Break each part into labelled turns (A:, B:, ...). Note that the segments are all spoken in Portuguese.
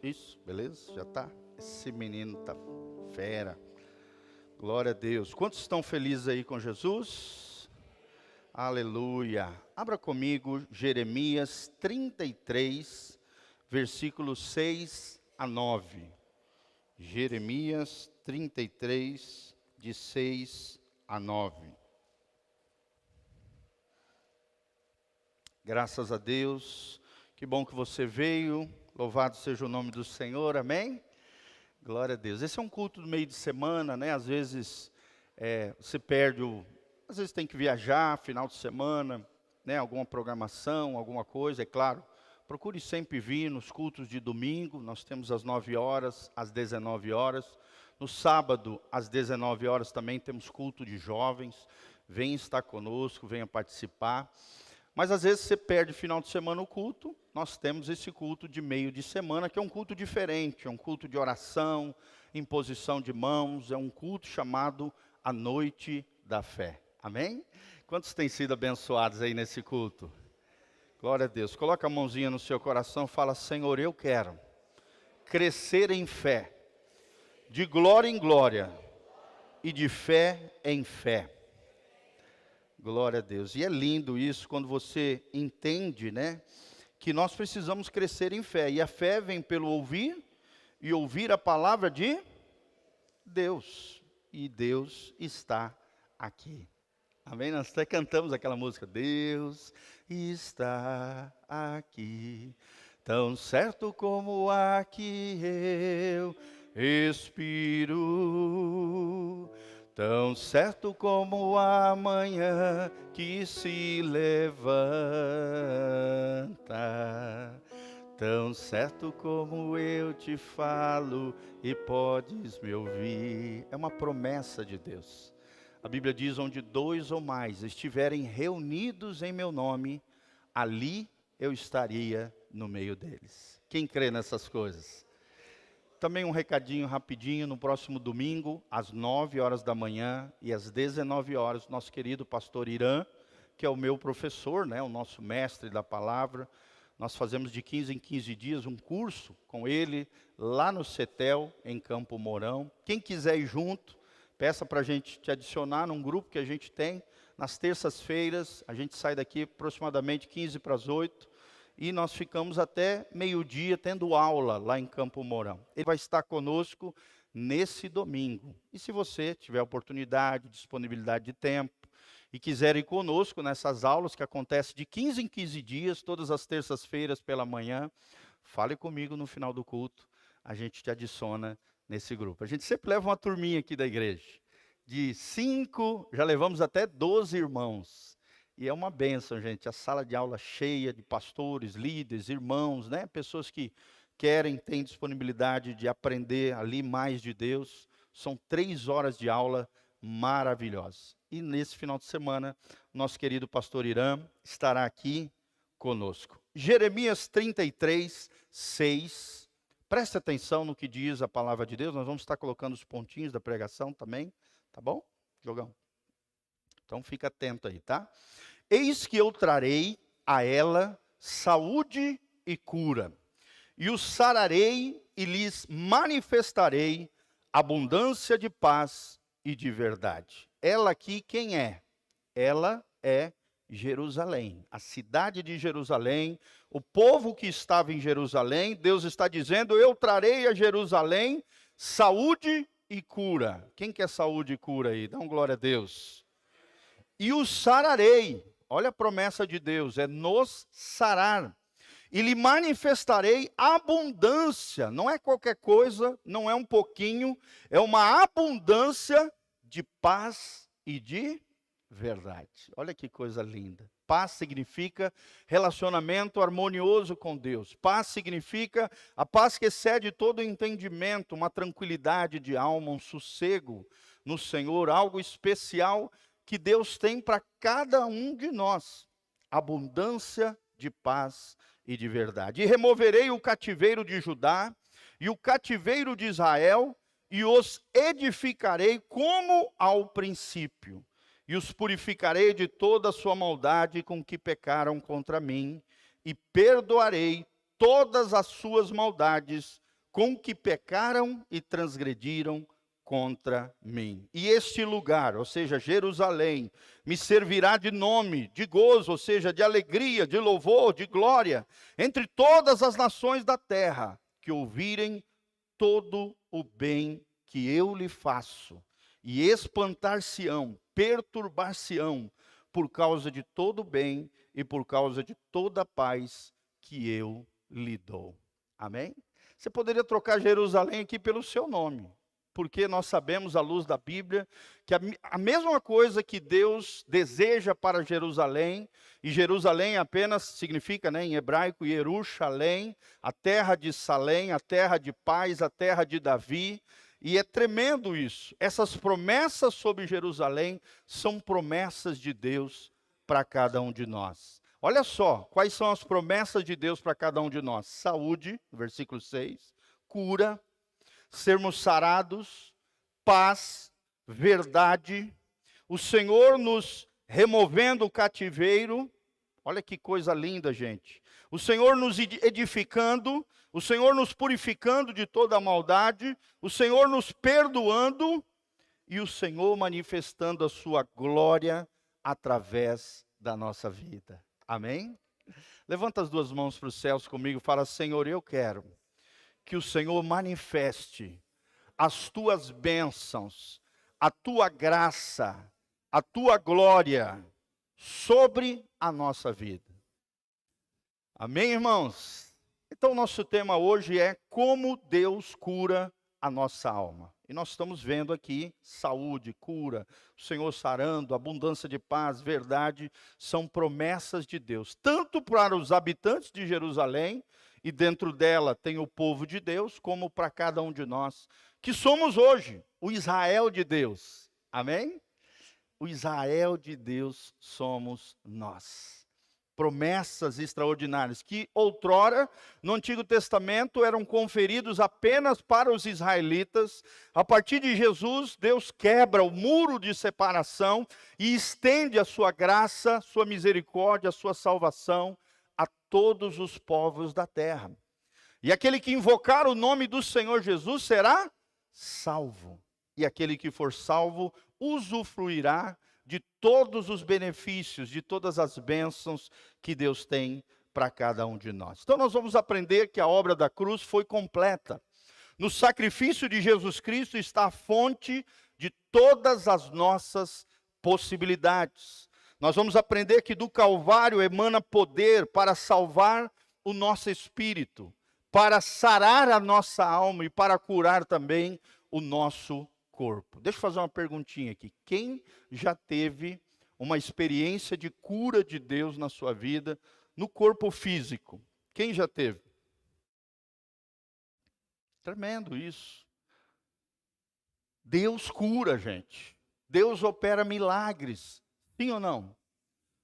A: Isso, beleza? Já tá? Esse menino tá fera. Glória a Deus. Quantos estão felizes aí com Jesus? Aleluia. Abra comigo Jeremias 33, versículos 6 a 9. Jeremias 33, de 6 a 9. Graças a Deus. Que bom que você veio. Louvado seja o nome do Senhor. Amém? Glória a Deus. Esse é um culto do meio de semana, né? Às vezes você perde às vezes tem que viajar, final de semana, né? Alguma programação, alguma coisa, é claro. Procure sempre vir nos cultos de domingo. Nós temos às 9 horas, às 19 horas. No sábado, às 19 horas, também temos culto de jovens. Venha estar conosco, venha participar. Mas às vezes você perde final de semana o culto. Nós temos esse culto de meio de semana, que é um culto diferente, é um culto de oração, imposição de mãos, é um culto chamado a Noite da Fé. Amém? Quantos têm sido abençoados aí nesse culto? Glória a Deus. Coloca a mãozinha no seu coração e fala: Senhor, eu quero crescer em fé, de glória em glória e de fé em fé. Glória a Deus. E é lindo isso quando você entende, né, que nós precisamos crescer em fé. E a fé vem pelo ouvir, e ouvir a palavra de Deus. E Deus está aqui. Amém? Nós até cantamos aquela música: Deus está aqui, tão certo como há que eu respiro. Tão certo como a manhã que se levanta, tão certo como eu te falo e podes me ouvir. É uma promessa de Deus. A Bíblia diz: onde 2 ou mais estiverem reunidos em meu nome, ali eu estaria no meio deles. Quem crê nessas coisas? Também um recadinho rapidinho: no próximo domingo, às 9 horas da manhã e às 19 horas, nosso querido pastor Irã, que é o meu professor, né, o nosso mestre da palavra, nós fazemos de 15 em 15 dias um curso com ele, lá no CETEL, em Campo Mourão. Quem quiser ir junto, peça para a gente te adicionar num grupo que a gente tem. Nas terças-feiras, a gente sai daqui aproximadamente 15 para as 8. E nós ficamos até meio-dia tendo aula lá em Campo Mourão. Ele vai estar conosco nesse domingo. E se você tiver oportunidade, disponibilidade de tempo, e quiser ir conosco nessas aulas que acontecem de 15 em 15 dias, todas as terças-feiras pela manhã, fale comigo no final do culto, a gente te adiciona nesse grupo. A gente sempre leva uma turminha aqui da igreja, de 5, já levamos até 12 irmãos. E é uma bênção, gente, a sala de aula cheia de pastores, líderes, irmãos, né? Pessoas que querem, têm disponibilidade de aprender ali mais de Deus. São 3 horas de aula maravilhosas. E nesse final de semana, nosso querido pastor Irã estará aqui conosco. Jeremias 33, 6. Preste atenção no que diz a palavra de Deus. Nós vamos estar colocando os pontinhos da pregação também, tá bom? Jogão. Então fica atento aí, tá? Eis que eu trarei a ela saúde e cura, e os sararei e lhes manifestarei abundância de paz e de verdade. Ela aqui quem é? Ela é Jerusalém, a cidade de Jerusalém, o povo que estava em Jerusalém. Deus está dizendo: eu trarei a Jerusalém saúde e cura. Quem quer saúde e cura aí? Dá um glória a Deus. E os sararei, olha a promessa de Deus, é nos sarar. E lhe manifestarei abundância, não é qualquer coisa, não é um pouquinho, é uma abundância de paz e de verdade. Olha que coisa linda. Paz significa relacionamento harmonioso com Deus. Paz significa a paz que excede todo o entendimento, uma tranquilidade de alma, um sossego no Senhor, algo especial que Deus tem para cada um de nós. Abundância de paz e de verdade. E removerei o cativeiro de Judá e o cativeiro de Israel, e os edificarei como ao princípio. E os purificarei de toda a sua maldade com que pecaram contra mim, e perdoarei todas as suas maldades com que pecaram e transgrediram contra mim. E este lugar, ou seja, Jerusalém, me servirá de nome, de gozo, ou seja, de alegria, de louvor, de glória, entre todas as nações da terra, que ouvirem todo o bem que eu lhe faço, e espantar-se-ão, perturbar-se-ão, por causa de todo o bem e por causa de toda a paz que eu lhe dou. Amém? Você poderia trocar Jerusalém aqui pelo seu nome, porque nós sabemos, à luz da Bíblia, que a mesma coisa que Deus deseja para Jerusalém, e Jerusalém apenas significa, em hebraico, Yerushalém, a terra de Salém, a terra de paz, a terra de Davi, e é tremendo isso. Essas promessas sobre Jerusalém são promessas de Deus para cada um de nós. Olha só, quais são as promessas de Deus para cada um de nós? Saúde, versículo 6, cura, sermos sarados, paz, verdade, o Senhor nos removendo o cativeiro. Olha que coisa linda, gente. O Senhor nos edificando, o Senhor nos purificando de toda a maldade, o Senhor nos perdoando e o Senhor manifestando a sua glória através da nossa vida. Amém? Levanta as duas mãos para os céus comigo e fala: Senhor, eu quero que o Senhor manifeste as tuas bênçãos, a tua graça, a tua glória sobre a nossa vida. Amém, irmãos? Então, nosso tema hoje é como Deus cura a nossa alma. E nós estamos vendo aqui saúde, cura, o Senhor sarando, abundância de paz, verdade, são promessas de Deus, tanto para os habitantes de Jerusalém, e dentro dela tem o povo de Deus, como para cada um de nós, que somos hoje o Israel de Deus. Amém? O Israel de Deus somos nós. Promessas extraordinárias que outrora, no Antigo Testamento, eram conferidos apenas para os israelitas. A partir de Jesus, Deus quebra o muro de separação e estende a sua graça, sua misericórdia, a sua salvação a todos os povos da terra. E aquele que invocar o nome do Senhor Jesus será salvo. E aquele que for salvo usufruirá de todos os benefícios, de todas as bênçãos que Deus tem para cada um de nós. Então nós vamos aprender que a obra da cruz foi completa. No sacrifício de Jesus Cristo está a fonte de todas as nossas possibilidades. Nós vamos aprender que do Calvário emana poder para salvar o nosso espírito, para sarar a nossa alma e para curar também o nosso corpo. Deixa eu fazer uma perguntinha aqui. Quem já teve uma experiência de cura de Deus na sua vida, no corpo físico? Quem já teve? Tremendo isso. Deus cura, gente. Deus opera milagres. Sim ou não?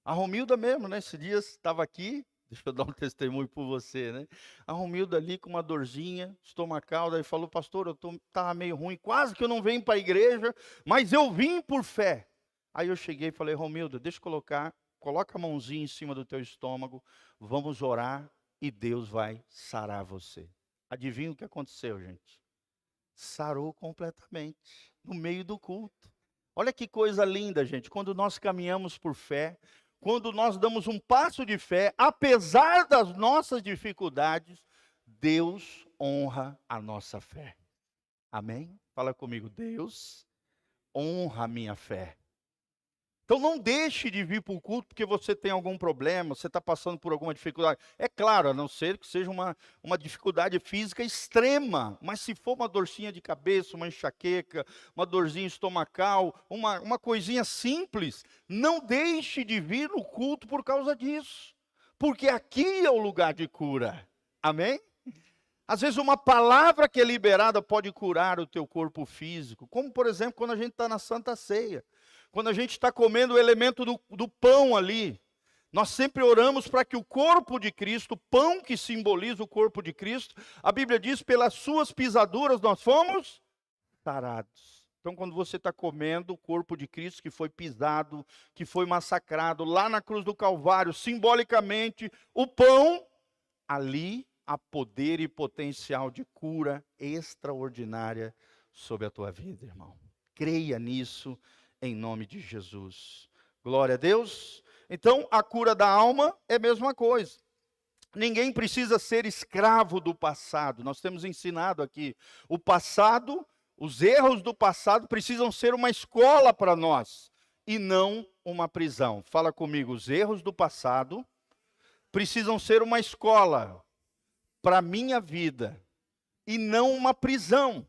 A: A Romilda mesmo, esses dias estava aqui, deixa eu dar um testemunho por você, A Romilda ali com uma dorzinha estomacal, daí falou: pastor, estava meio ruim, quase que eu não venho para a igreja, mas eu vim por fé. Aí eu cheguei e falei: Romilda, deixa eu coloca a mãozinha em cima do teu estômago, vamos orar e Deus vai sarar você. Adivinha o que aconteceu, gente? Sarou completamente, no meio do culto. Olha que coisa linda, gente, quando nós caminhamos por fé, quando nós damos um passo de fé, apesar das nossas dificuldades, Deus honra a nossa fé. Amém? Fala comigo: Deus honra a minha fé. Então não deixe de vir para o culto porque você tem algum problema, você está passando por alguma dificuldade. É claro, a não ser que seja uma dificuldade física extrema, mas se for uma dorzinha de cabeça, uma enxaqueca, uma dorzinha estomacal, uma coisinha simples, não deixe de vir no culto por causa disso, porque aqui é o lugar de cura. Amém? Às vezes uma palavra que é liberada pode curar o teu corpo físico, como por exemplo quando a gente está na Santa Ceia. Quando a gente está comendo o elemento do pão ali, nós sempre oramos para que o corpo de Cristo, o pão que simboliza o corpo de Cristo, a Bíblia diz: pelas suas pisaduras nós fomos sarados. Então quando você está comendo o corpo de Cristo que foi pisado, que foi massacrado lá na cruz do Calvário, simbolicamente, o pão, ali há poder e potencial de cura extraordinária sobre a tua vida, irmão. Creia nisso em nome de Jesus. Glória a Deus. Então, a cura da alma é a mesma coisa. Ninguém precisa ser escravo do passado. Nós temos ensinado aqui. O passado, os erros do passado precisam ser uma escola para nós e não uma prisão. Fala comigo, os erros do passado precisam ser uma escola para a minha vida e não uma prisão.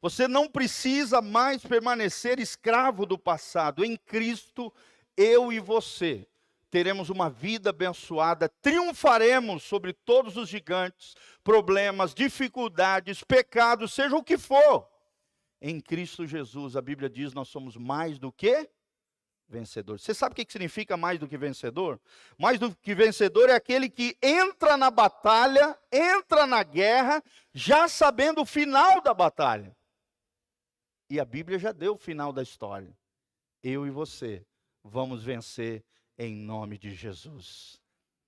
A: Você não precisa mais permanecer escravo do passado. Em Cristo, eu e você teremos uma vida abençoada, triunfaremos sobre todos os gigantes, problemas, dificuldades, pecados, seja o que for. Em Cristo Jesus, a Bíblia diz, nós somos mais do que vencedores. Você sabe o que significa mais do que vencedor? Mais do que vencedor é aquele que entra na batalha, entra na guerra, já sabendo o final da batalha. E a Bíblia já deu o final da história. Eu e você vamos vencer em nome de Jesus.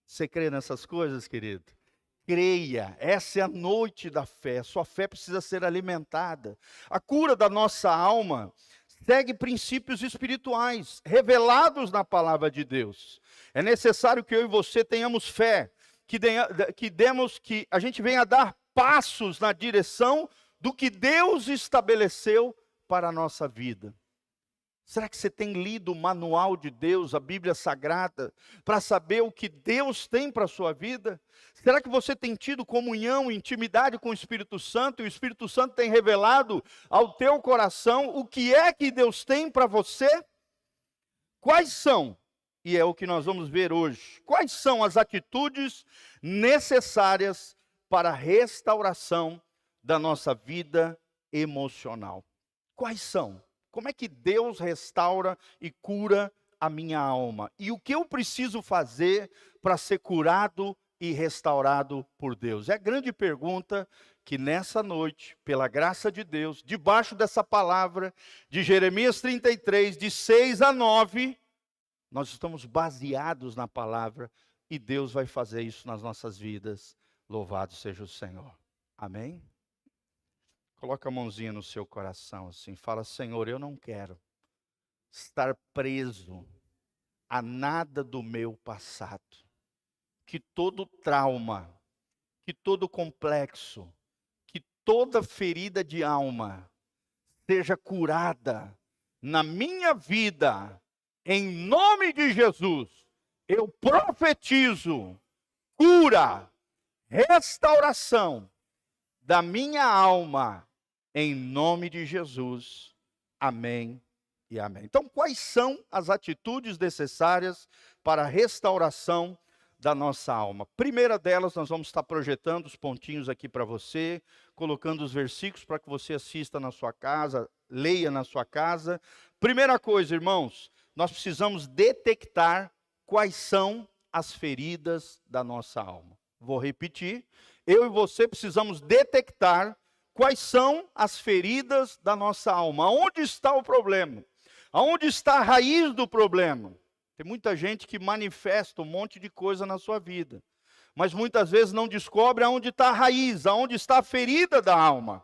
A: Você crê nessas coisas, querido? Creia, essa é a noite da fé. Sua fé precisa ser alimentada. A cura da nossa alma segue princípios espirituais, revelados na palavra de Deus. É necessário que eu e você tenhamos fé, que a gente venha dar passos na direção do que Deus estabeleceu para a nossa vida. Será que você tem lido o manual de Deus, a Bíblia Sagrada, para saber o que Deus tem para a sua vida? Será que você tem tido comunhão, intimidade com o Espírito Santo, e o Espírito Santo tem revelado ao teu coração o que é que Deus tem para você? Quais são, e é o que nós vamos ver hoje, quais são as atitudes necessárias para a restauração da nossa vida emocional? Quais são? Como é que Deus restaura e cura a minha alma? E o que eu preciso fazer para ser curado e restaurado por Deus? É a grande pergunta que nessa noite, pela graça de Deus, debaixo dessa palavra de Jeremias 33, de 6 a 9, nós estamos baseados na palavra e Deus vai fazer isso nas nossas vidas. Louvado seja o Senhor. Amém? Coloca a mãozinha no seu coração assim, fala, Senhor, eu não quero estar preso a nada do meu passado. Que todo trauma, que todo complexo, que toda ferida de alma seja curada na minha vida, em nome de Jesus. Eu profetizo cura, restauração da minha alma, em nome de Jesus. Amém e amém. Então, quais são as atitudes necessárias para a restauração da nossa alma? Primeira delas, nós vamos estar projetando os pontinhos aqui para você, colocando os versículos para que você assista na sua casa, leia na sua casa. Primeira coisa, irmãos, nós precisamos detectar quais são as feridas da nossa alma. Vou repetir. Eu e você precisamos detectar quais são as feridas da nossa alma. Onde está o problema? Aonde está a raiz do problema? Tem muita gente que manifesta um monte de coisa na sua vida, mas muitas vezes não descobre aonde está a raiz, aonde está a ferida da alma.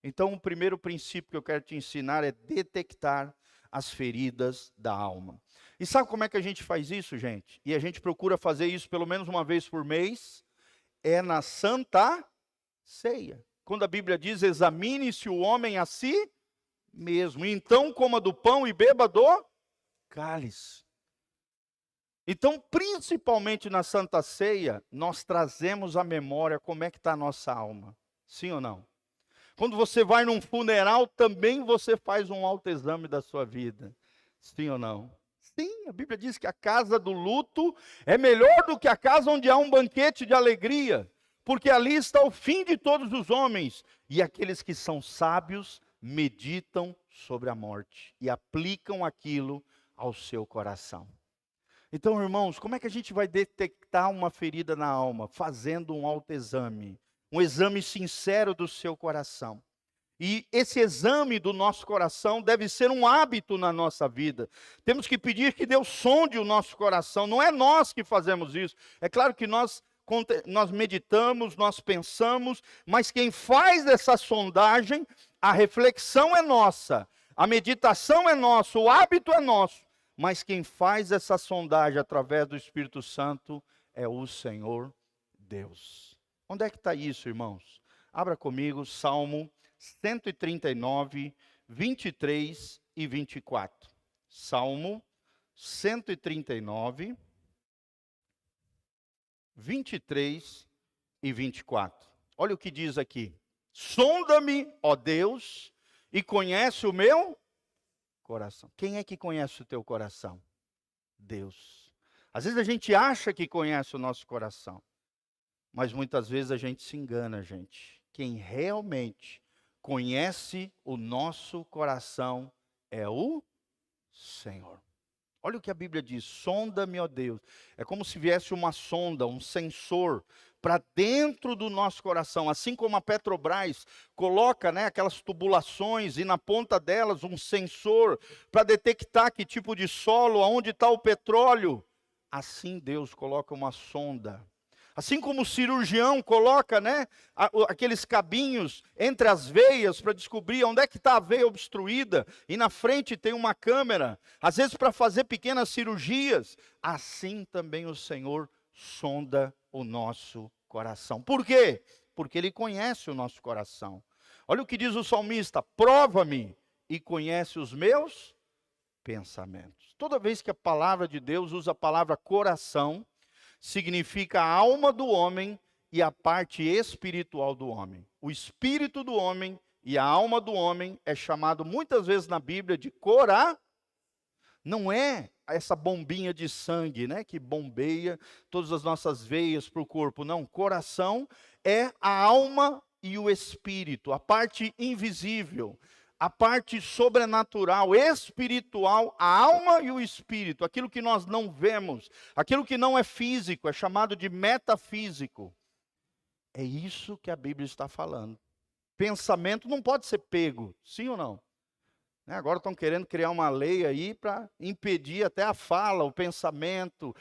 A: Então, o primeiro princípio que eu quero te ensinar é detectar as feridas da alma. E sabe como é que a gente faz isso, gente? E a gente procura fazer isso pelo menos uma vez por mês, é na Santa Ceia. Quando a Bíblia diz, examine-se o homem a si mesmo, então coma do pão e beba do cálice. Então, principalmente na Santa Ceia, nós trazemos à memória como é que está a nossa alma. Sim ou não? Quando você vai num funeral, também você faz um autoexame da sua vida. Sim ou não? Sim, a Bíblia diz que a casa do luto é melhor do que a casa onde há um banquete de alegria. Porque ali está o fim de todos os homens. E aqueles que são sábios meditam sobre a morte e aplicam aquilo ao seu coração. Então, irmãos, como é que a gente vai detectar uma ferida na alma? Fazendo um autoexame, um exame sincero do seu coração. E esse exame do nosso coração deve ser um hábito na nossa vida. Temos que pedir que Deus sonde o nosso coração. Não é nós que fazemos isso. É claro que nós nós meditamos, nós pensamos, mas quem faz essa sondagem, a reflexão é nossa, a meditação é nossa, o hábito é nosso, mas quem faz essa sondagem através do Espírito Santo é o Senhor Deus. Onde é que está isso, irmãos? Abra comigo Salmo 139, 23 e 24. Salmo 139, 23 e 24. Olha o que diz aqui. Sonda-me, ó Deus, e conhece o meu coração. Quem é que conhece o teu coração? Deus. Às vezes a gente acha que conhece o nosso coração, mas muitas vezes a gente se engana, gente. Quem realmente conhece o nosso coração é o Senhor. Olha o que a Bíblia diz, sonda-me, ó Deus. É como se viesse uma sonda, um sensor, para dentro do nosso coração. Assim como a Petrobras coloca, aquelas tubulações e na ponta delas um sensor para detectar que tipo de solo, aonde está o petróleo. Assim Deus coloca uma sonda. Assim como o cirurgião coloca, aqueles cabinhos entre as veias para descobrir onde é que está a veia obstruída, e na frente tem uma câmera, às vezes para fazer pequenas cirurgias, assim também o Senhor sonda o nosso coração. Por quê? Porque Ele conhece o nosso coração. Olha o que diz o salmista, prova-me e conhece os meus pensamentos. Toda vez que a palavra de Deus usa a palavra coração, significa a alma do homem e a parte espiritual do homem. O espírito do homem e a alma do homem é chamado muitas vezes na Bíblia de coração. Não é essa bombinha de sangue, que bombeia todas as nossas veias para o corpo. Não, coração é a alma e o espírito, a parte invisível, a parte sobrenatural, espiritual, a alma e o espírito, aquilo que nós não vemos, aquilo que não é físico, é chamado de metafísico. É isso que a Bíblia está falando. Pensamento não pode ser pego, sim ou não? Agora estão querendo criar uma lei aí para impedir até a fala, o pensamento.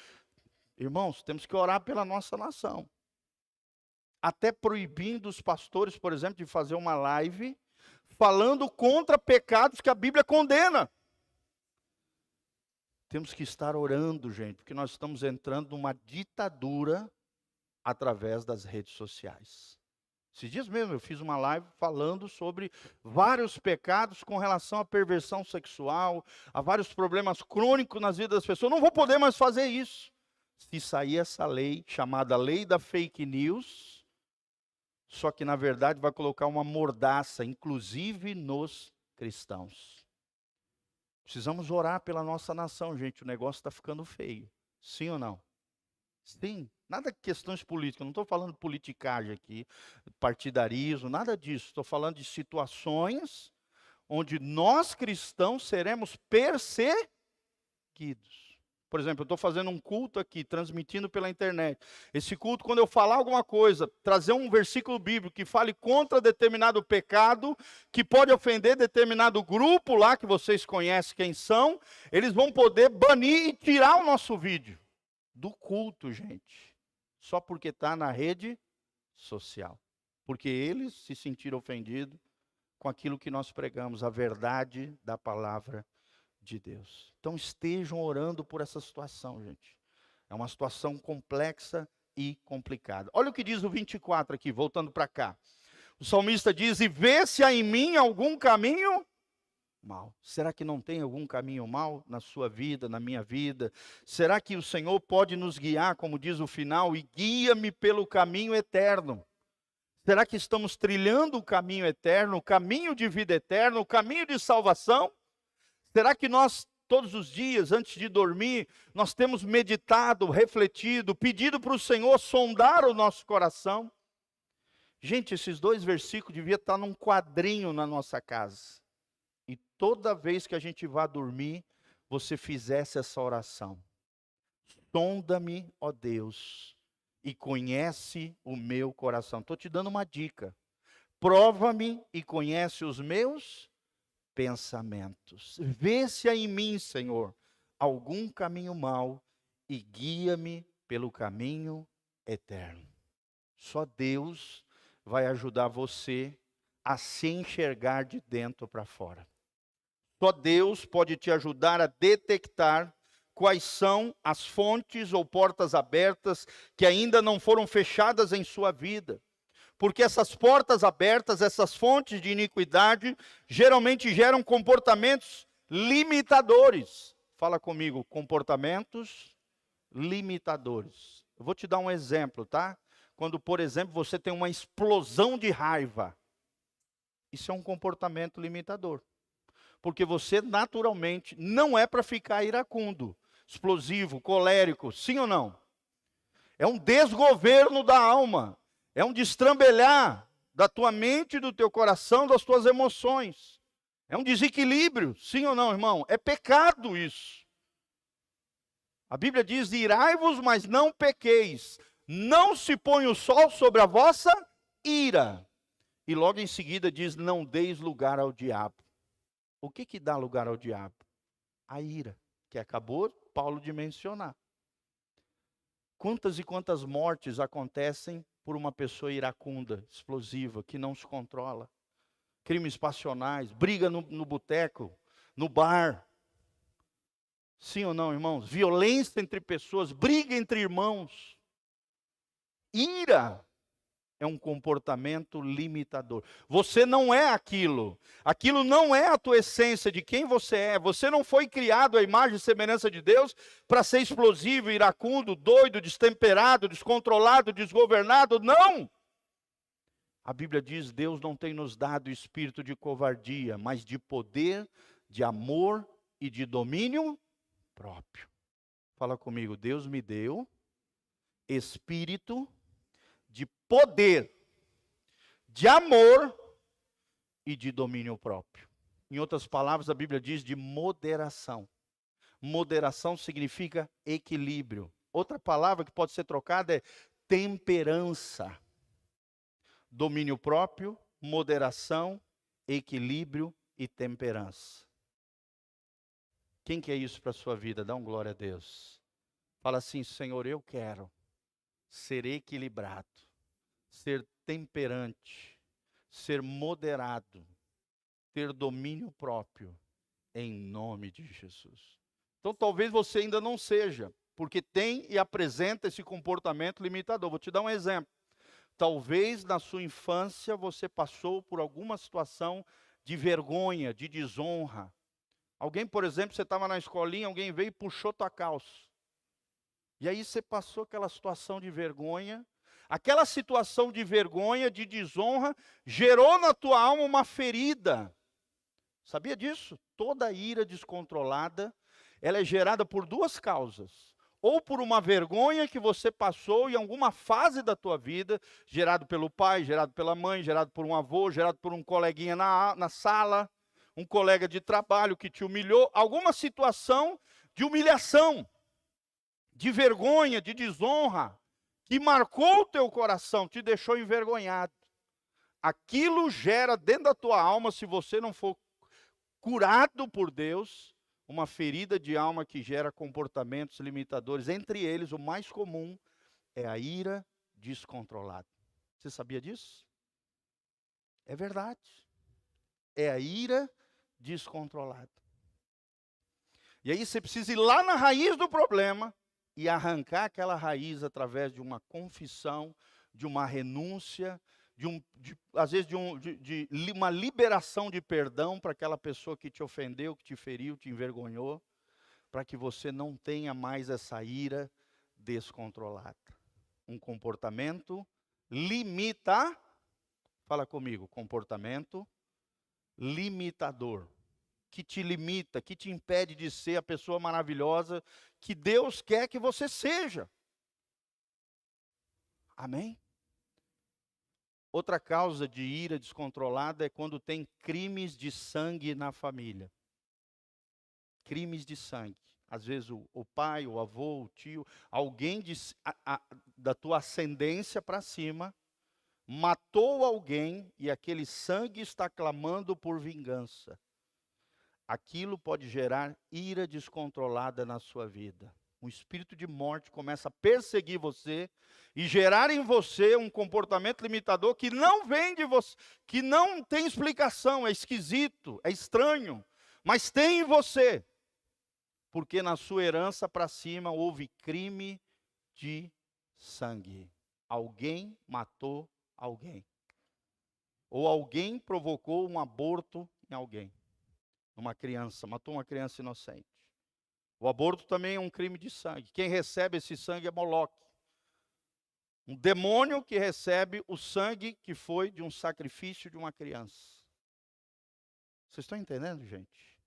A: Irmãos, temos que orar pela nossa nação. Até proibindo os pastores, por exemplo, de fazer uma live falando contra pecados que a Bíblia condena. Temos que estar orando, gente, porque nós estamos entrando numa ditadura através das redes sociais. Esses dias mesmo eu fiz uma live falando sobre vários pecados com relação à perversão sexual, a vários problemas crônicos nas vidas das pessoas. Não vou poder mais fazer isso. Se sair essa lei, chamada lei da fake news, só que na verdade vai colocar uma mordaça, inclusive nos cristãos. Precisamos orar pela nossa nação, gente, o negócio está ficando feio. Sim ou não? Sim, nada de questões políticas, não estou falando de politicagem aqui, partidarismo, nada disso. Estou falando de situações onde nós cristãos seremos perseguidos. Por exemplo, eu estou fazendo um culto aqui, transmitindo pela internet. Esse culto, quando eu falar alguma coisa, trazer um versículo bíblico que fale contra determinado pecado, que pode ofender determinado grupo lá, que vocês conhecem quem são, eles vão poder banir e tirar o nosso vídeo do culto, gente. Só porque está na rede social. Porque eles se sentiram ofendidos com aquilo que nós pregamos, a verdade da palavra de Deus. Então estejam orando por essa situação, gente. É uma situação complexa e complicada. Olha o que diz o 24 aqui, voltando para cá. O salmista diz, e vê se há em mim algum caminho mal. Será que não tem algum caminho mal na sua vida, na minha vida? Será que o Senhor pode nos guiar, como diz o final, e guia-me pelo caminho eterno? Será que estamos trilhando o caminho eterno, o caminho de vida eterna, o caminho de salvação? Será que nós, todos os dias, antes de dormir, nós temos meditado, refletido, pedido para o Senhor sondar o nosso coração? Gente, esses 2 versículos deviam estar num quadrinho na nossa casa. E toda vez que a gente vá dormir, você fizesse essa oração. Sonda-me, ó Deus, e conhece o meu coração. Estou te dando uma dica. Prova-me e conhece os meus pensamentos. Vê se há em mim, Senhor, algum caminho mau e guia-me pelo caminho eterno. Só Deus vai ajudar você a se enxergar de dentro para fora. Só Deus pode te ajudar a detectar quais são as fontes ou portas abertas que ainda não foram fechadas em sua vida. Porque essas portas abertas, essas fontes de iniquidade, geralmente geram comportamentos limitadores. Fala comigo, comportamentos limitadores. Eu vou te dar um exemplo, tá? Quando, por exemplo, você tem uma explosão de raiva. Isso é um comportamento limitador. Porque você naturalmente não é para ficar iracundo, explosivo, colérico, sim ou não? É um desgoverno da alma, é um destrambelhar da tua mente, do teu coração, das tuas emoções. É um desequilíbrio, sim ou não, irmão? É pecado isso. A Bíblia diz: irai-vos, mas não pequeis. Não se põe o sol sobre a vossa ira. E logo em seguida diz: não deis lugar ao diabo. O que dá lugar ao diabo? A ira, que acabou Paulo de mencionar. Quantas e quantas mortes acontecem por uma pessoa iracunda, explosiva, que não se controla? Crimes passionais, briga no boteco, no bar. Sim ou não, irmãos? Violência entre pessoas, briga entre irmãos. Ira é um comportamento limitador. Você não é aquilo. Aquilo não é a tua essência de quem você é. Você não foi criado à imagem e semelhança de Deus para ser explosivo, iracundo, doido, destemperado, descontrolado, desgovernado. Não! A Bíblia diz: Deus não tem nos dado espírito de covardia, mas de poder, de amor e de domínio próprio. Fala comigo, Deus me deu espírito de poder, de amor e de domínio próprio. Em outras palavras, a Bíblia diz de moderação. Moderação significa equilíbrio. Outra palavra que pode ser trocada é temperança. Domínio próprio, moderação, equilíbrio e temperança. Quem quer isso para a sua vida? Dá um glória a Deus. Fala assim: Senhor, eu quero ser equilibrado, ser temperante, ser moderado, ter domínio próprio, em nome de Jesus. Então talvez você ainda não seja, porque tem e apresenta esse comportamento limitador. Vou te dar um exemplo. Talvez na sua infância você passou por alguma situação de vergonha, de desonra. Alguém, por exemplo, você estava na escolinha, alguém veio e puxou tua calça. E aí você passou aquela situação de vergonha. Aquela situação de vergonha, de desonra, gerou na tua alma uma ferida. Sabia disso? Toda ira descontrolada, ela é gerada por duas causas. Ou por uma vergonha que você passou em alguma fase da tua vida, gerado pelo pai, gerado pela mãe, gerado por um avô, gerado por um coleguinha na sala, um colega de trabalho que te humilhou, alguma situação de humilhação, de vergonha, de desonra, que marcou o teu coração, te deixou envergonhado. Aquilo gera dentro da tua alma, se você não for curado por Deus, uma ferida de alma que gera comportamentos limitadores. Entre eles, o mais comum é a ira descontrolada. Você sabia disso? É verdade. É a ira descontrolada. E aí você precisa ir lá na raiz do problema e arrancar aquela raiz através de uma confissão, de uma renúncia, às vezes de uma liberação de perdão para aquela pessoa que te ofendeu, que te feriu, te envergonhou, para que você não tenha mais essa ira descontrolada. Um comportamento fala comigo, comportamento limitador, que te limita, que te impede de ser a pessoa maravilhosa que Deus quer que você seja. Amém? Outra causa de ira descontrolada é quando tem crimes de sangue na família. Crimes de sangue. Às vezes o pai, o avô, o tio, alguém da tua ascendência para cima, matou alguém e aquele sangue está clamando por vingança. Aquilo pode gerar ira descontrolada na sua vida. Um espírito de morte começa a perseguir você e gerar em você um comportamento limitador que não vem de você, que não tem explicação, é esquisito, é estranho, mas tem em você. Porque na sua herança para cima houve crime de sangue. Alguém matou alguém. Ou alguém provocou um aborto em alguém. Uma criança, matou uma criança inocente. O aborto também é um crime de sangue. Quem recebe esse sangue é Moloque. Um demônio que recebe o sangue que foi de um sacrifício de uma criança. Vocês estão entendendo, gente?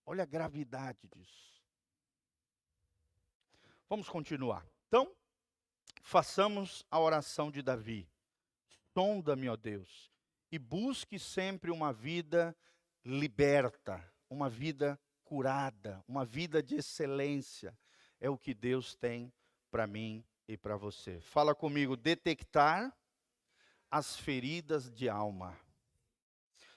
A: Olha a gravidade disso. Vamos continuar. Então, façamos a oração de Davi. Sonda-me, ó Deus, e busque sempre uma vida liberta, uma vida curada, uma vida de excelência. É o que Deus tem para mim e para você. Fala comigo, detectar as feridas de alma.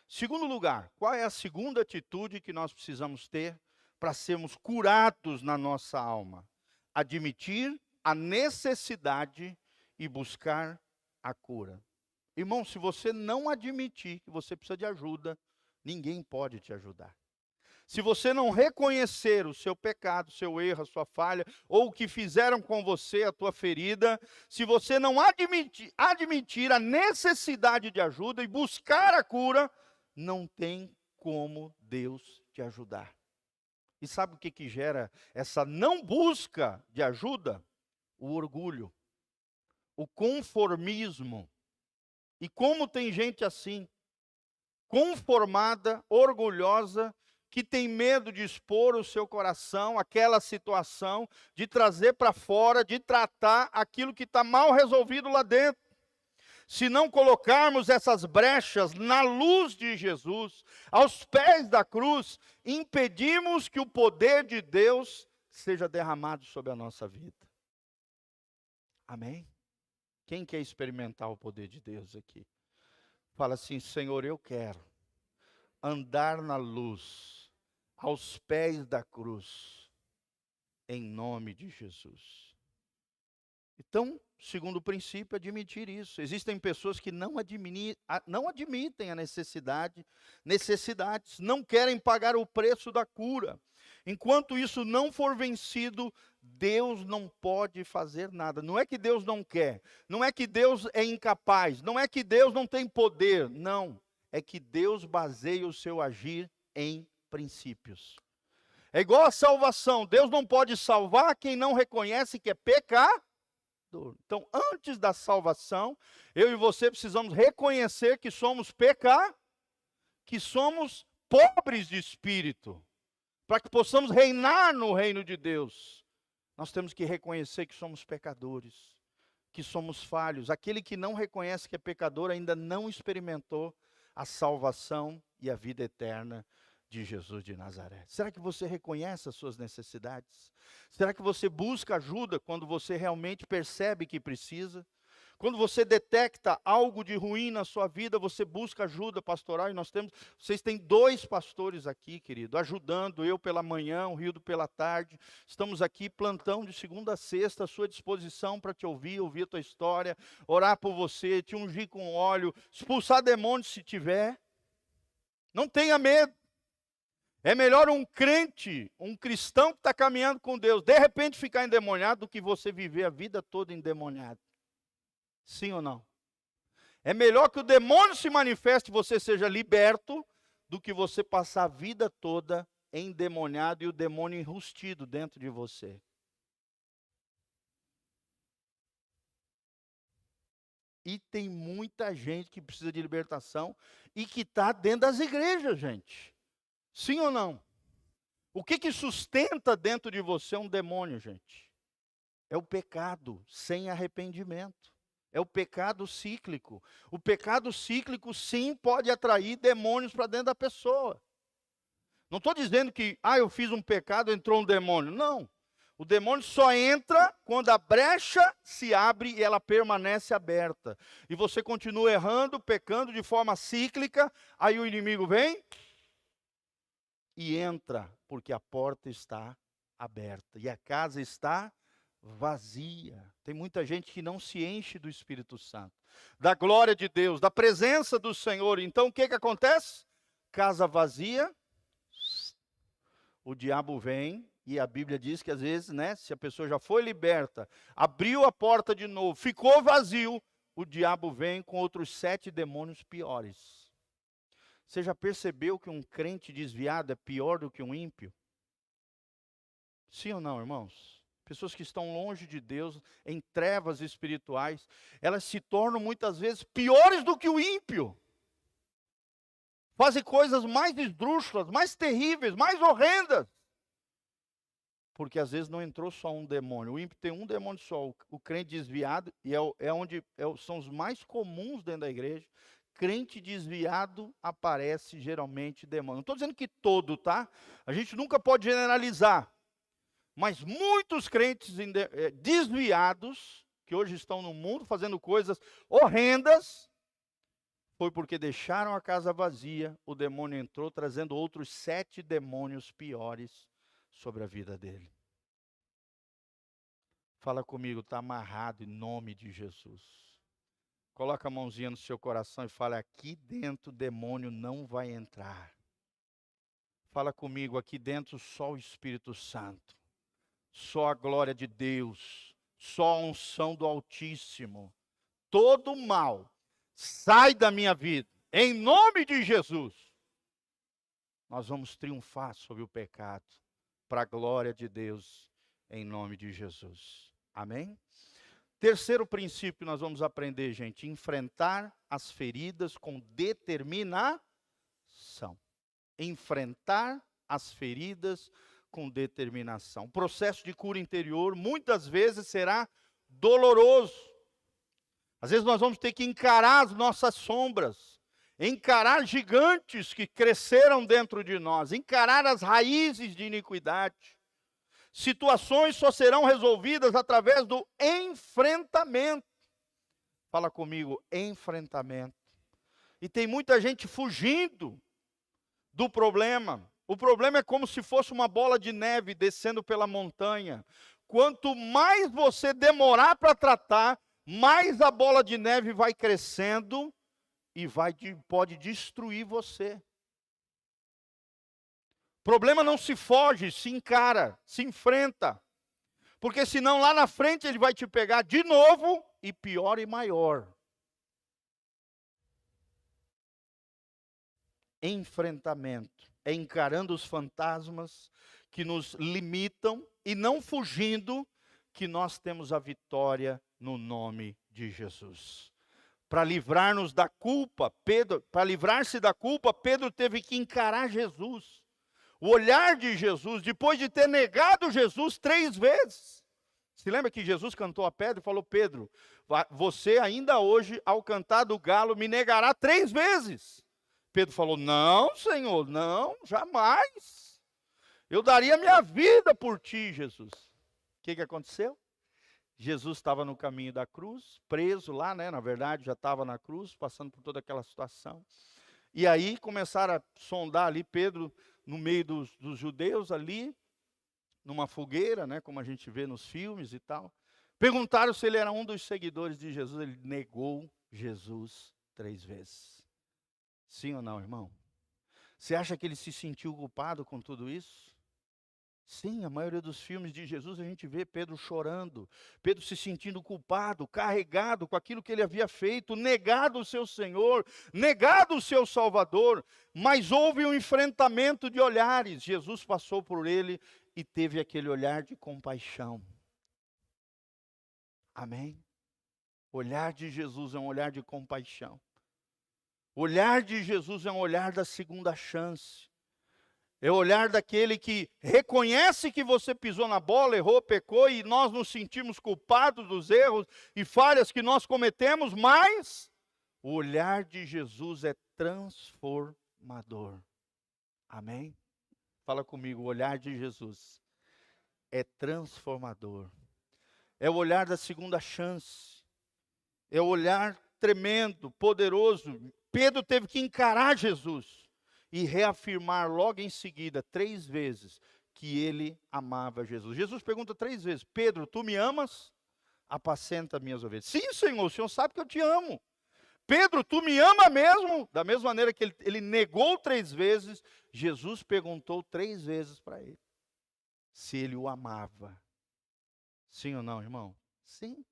A: Segundo lugar, qual é a segunda atitude que nós precisamos ter para sermos curados na nossa alma? Admitir a necessidade e buscar a cura. Irmão, se você não admitir que você precisa de ajuda, ninguém pode te ajudar. Se você não reconhecer o seu pecado, o seu erro, a sua falha, ou o que fizeram com você, a tua ferida, se você não admitir a necessidade de ajuda e buscar a cura, não tem como Deus te ajudar. E sabe o que gera essa não busca de ajuda? O orgulho, o conformismo. E como tem gente assim, conformada, orgulhosa, que tem medo de expor o seu coração, aquela situação, de trazer para fora, de tratar aquilo que está mal resolvido lá dentro. Se não colocarmos essas brechas na luz de Jesus, aos pés da cruz, impedimos que o poder de Deus seja derramado sobre a nossa vida. Amém? Quem quer experimentar o poder de Deus aqui? Fala assim, Senhor, eu quero andar na luz, aos pés da cruz, em nome de Jesus. Então, segundo princípio, admitir isso. Existem pessoas que não admitem a necessidades, não querem pagar o preço da cura. Enquanto isso não for vencido, Deus não pode fazer nada. Não é que Deus não quer, não é que Deus é incapaz, não é que Deus não tem poder, não. É que Deus baseia o seu agir em princípios. É igual a salvação, Deus não pode salvar quem não reconhece que é pecador. Então, antes da salvação, eu e você precisamos reconhecer que somos que somos pobres de espírito, para que possamos reinar no reino de Deus. Nós temos que reconhecer que somos pecadores, que somos falhos. Aquele que não reconhece que é pecador ainda não experimentou a salvação e a vida eterna de Jesus de Nazaré. Será que você reconhece as suas necessidades? Será que você busca ajuda quando você realmente percebe que precisa? Quando você detecta algo de ruim na sua vida, você busca ajuda pastoral, e vocês têm 2 pastores aqui, querido, ajudando, eu pela manhã, o Rildo pela tarde. Estamos aqui, plantão de segunda a sexta, à sua disposição para te ouvir a tua história, orar por você, te ungir com óleo, expulsar demônios se tiver. Não tenha medo. É melhor um crente, um cristão que está caminhando com Deus, de repente ficar endemoniado, do que você viver a vida toda endemoniado. Sim ou não? É melhor que o demônio se manifeste e você seja liberto, do que você passar a vida toda endemoniado e o demônio enrustido dentro de você. E tem muita gente que precisa de libertação e que está dentro das igrejas, gente. Sim ou não? O que sustenta dentro de você um demônio, gente? É o pecado sem arrependimento. É o pecado cíclico. O pecado cíclico, sim, pode atrair demônios para dentro da pessoa. Não estou dizendo que, eu fiz um pecado, entrou um demônio. Não. O demônio só entra quando a brecha se abre e ela permanece aberta. E você continua errando, pecando de forma cíclica, aí o inimigo vem e entra, porque a porta está aberta e a casa está vazia. Tem muita gente que não se enche do Espírito Santo, da glória de Deus, da presença do Senhor. Então o que acontece? Casa vazia, o diabo vem, e a Bíblia diz que às vezes, né, se a pessoa já foi liberta, abriu a porta de novo, ficou vazio, o diabo vem com outros 7 demônios piores. Você já percebeu que um crente desviado é pior do que um ímpio? Sim ou não, irmãos? Pessoas que estão longe de Deus, em trevas espirituais, elas se tornam muitas vezes piores do que o ímpio. Fazem coisas mais esdrúxulas, mais terríveis, mais horrendas. Porque às vezes não entrou só um demônio. O ímpio tem um demônio só. O crente desviado, e são os mais comuns dentro da igreja. Crente desviado aparece geralmente demônio. Não estou dizendo que todo, tá? A gente nunca pode generalizar. Mas muitos crentes desviados, que hoje estão no mundo fazendo coisas horrendas, foi porque deixaram a casa vazia, o demônio entrou trazendo outros 7 demônios piores sobre a vida dele. Fala comigo, está amarrado em nome de Jesus. Coloca a mãozinha no seu coração e fala, aqui dentro o demônio não vai entrar. Fala comigo, aqui dentro só o Espírito Santo. Só a glória de Deus, só a unção do Altíssimo. Todo mal sai da minha vida, em nome de Jesus. Nós vamos triunfar sobre o pecado, para a glória de Deus, em nome de Jesus. Amém? Terceiro princípio nós vamos aprender, gente, enfrentar as feridas com determinação. Enfrentar as feridas com determinação. O processo de cura interior muitas vezes será doloroso. Às vezes nós vamos ter que encarar as nossas sombras, encarar gigantes que cresceram dentro de nós, encarar as raízes de iniquidade. Situações só serão resolvidas através do enfrentamento. Fala comigo, enfrentamento. E tem muita gente fugindo do problema. O problema é como se fosse uma bola de neve descendo pela montanha. Quanto mais você demorar para tratar, mais a bola de neve vai crescendo e pode destruir você. O problema não se foge, se encara, se enfrenta. Porque senão lá na frente ele vai te pegar de novo e pior e maior. Enfrentamento. É encarando os fantasmas que nos limitam e não fugindo, que nós temos a vitória no nome de Jesus. Para livrar-nos da culpa, para livrar-se da culpa, Pedro teve que encarar Jesus. O olhar de Jesus, depois de ter negado Jesus 3 vezes. Se lembra que Jesus cantou a pedra e falou, Pedro, você ainda hoje, ao cantar do galo, me negará 3 vezes. Pedro falou, não, Senhor, não, jamais. Eu daria minha vida por ti, Jesus. O que aconteceu? Jesus estava no caminho da cruz, preso lá, né? Na verdade, já estava na cruz, passando por toda aquela situação. E aí começaram a sondar ali Pedro no meio dos judeus ali, numa fogueira, né? Como a gente vê nos filmes e tal. Perguntaram se ele era um dos seguidores de Jesus. Ele negou Jesus 3 vezes. Sim ou não, irmão? Você acha que ele se sentiu culpado com tudo isso? Sim, a maioria dos filmes de Jesus a gente vê Pedro chorando, Pedro se sentindo culpado, carregado com aquilo que ele havia feito, negado o seu Senhor, negado o seu Salvador, mas houve um enfrentamento de olhares. Jesus passou por ele e teve aquele olhar de compaixão. Amém? O olhar de Jesus é um olhar de compaixão. O olhar de Jesus é um olhar da segunda chance. É o olhar daquele que reconhece que você pisou na bola, errou, pecou, e nós nos sentimos culpados dos erros e falhas que nós cometemos, mas o olhar de Jesus é transformador. Amém? Fala comigo, o olhar de Jesus é transformador. É o olhar da segunda chance. É o olhar tremendo, poderoso. Pedro teve que encarar Jesus e reafirmar logo em seguida 3 vezes que ele amava Jesus. Jesus pergunta 3 vezes: Pedro, tu me amas? Apacenta minhas ovelhas. Sim, Senhor, o Senhor sabe que eu te amo. Pedro, tu me ama mesmo? Da mesma maneira que ele negou 3 vezes, Jesus perguntou 3 vezes para ele se ele o amava. Sim ou não, irmão? Sim.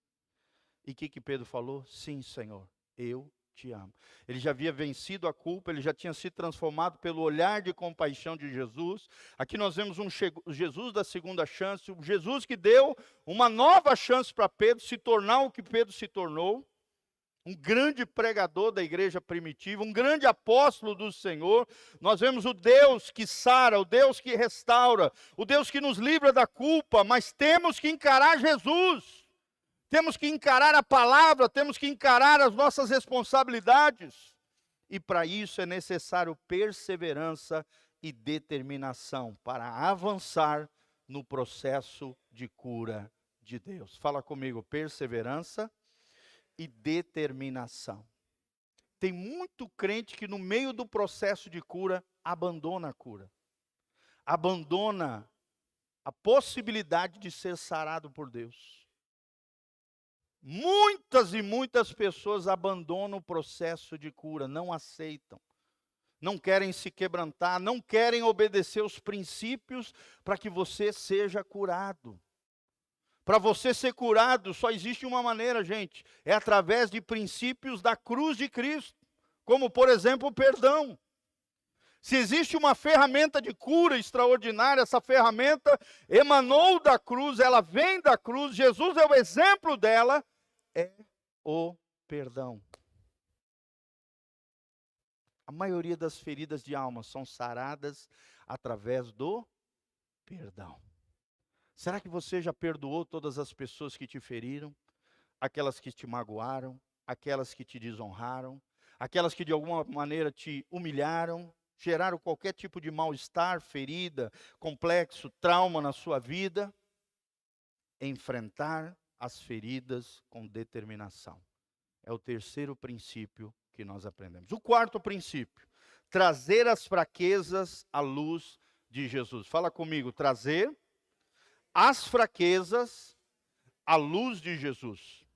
A: E o que Pedro falou? Sim, Senhor, eu te amo. Ele já havia vencido a culpa, ele já tinha sido transformado pelo olhar de compaixão de Jesus. Aqui nós vemos um Jesus da segunda chance, um Jesus que deu uma nova chance para Pedro se tornar o que Pedro se tornou. Um grande pregador da igreja primitiva, um grande apóstolo do Senhor. Nós vemos o Deus que sara, o Deus que restaura, o Deus que nos livra da culpa, mas temos que encarar Jesus. Temos que encarar a palavra, temos que encarar as nossas responsabilidades. E para isso é necessário perseverança e determinação para avançar no processo de cura de Deus. Fala comigo, perseverança e determinação. Tem muito crente que no meio do processo de cura abandona a cura. Abandona a possibilidade de ser sarado por Deus. Muitas e muitas pessoas abandonam o processo de cura, não aceitam. Não querem se quebrantar, não querem obedecer os princípios para que você seja curado. Para você ser curado, só existe uma maneira, gente. É através de princípios da cruz de Cristo. Como, por exemplo, o perdão. Se existe uma ferramenta de cura extraordinária, essa ferramenta emanou da cruz, ela vem da cruz. Jesus é o exemplo dela, é o perdão. A maioria das feridas de alma são saradas através do perdão. Será que você já perdoou todas as pessoas que te feriram? Aquelas que te magoaram? Aquelas que te desonraram? Aquelas que de alguma maneira te humilharam? Geraram qualquer tipo de mal-estar, ferida, complexo, trauma na sua vida? Enfrentar as feridas com determinação. É o terceiro princípio que nós aprendemos. O quarto princípio, trazer as fraquezas à luz de Jesus. Fala comigo, trazer as fraquezas à luz de Jesus.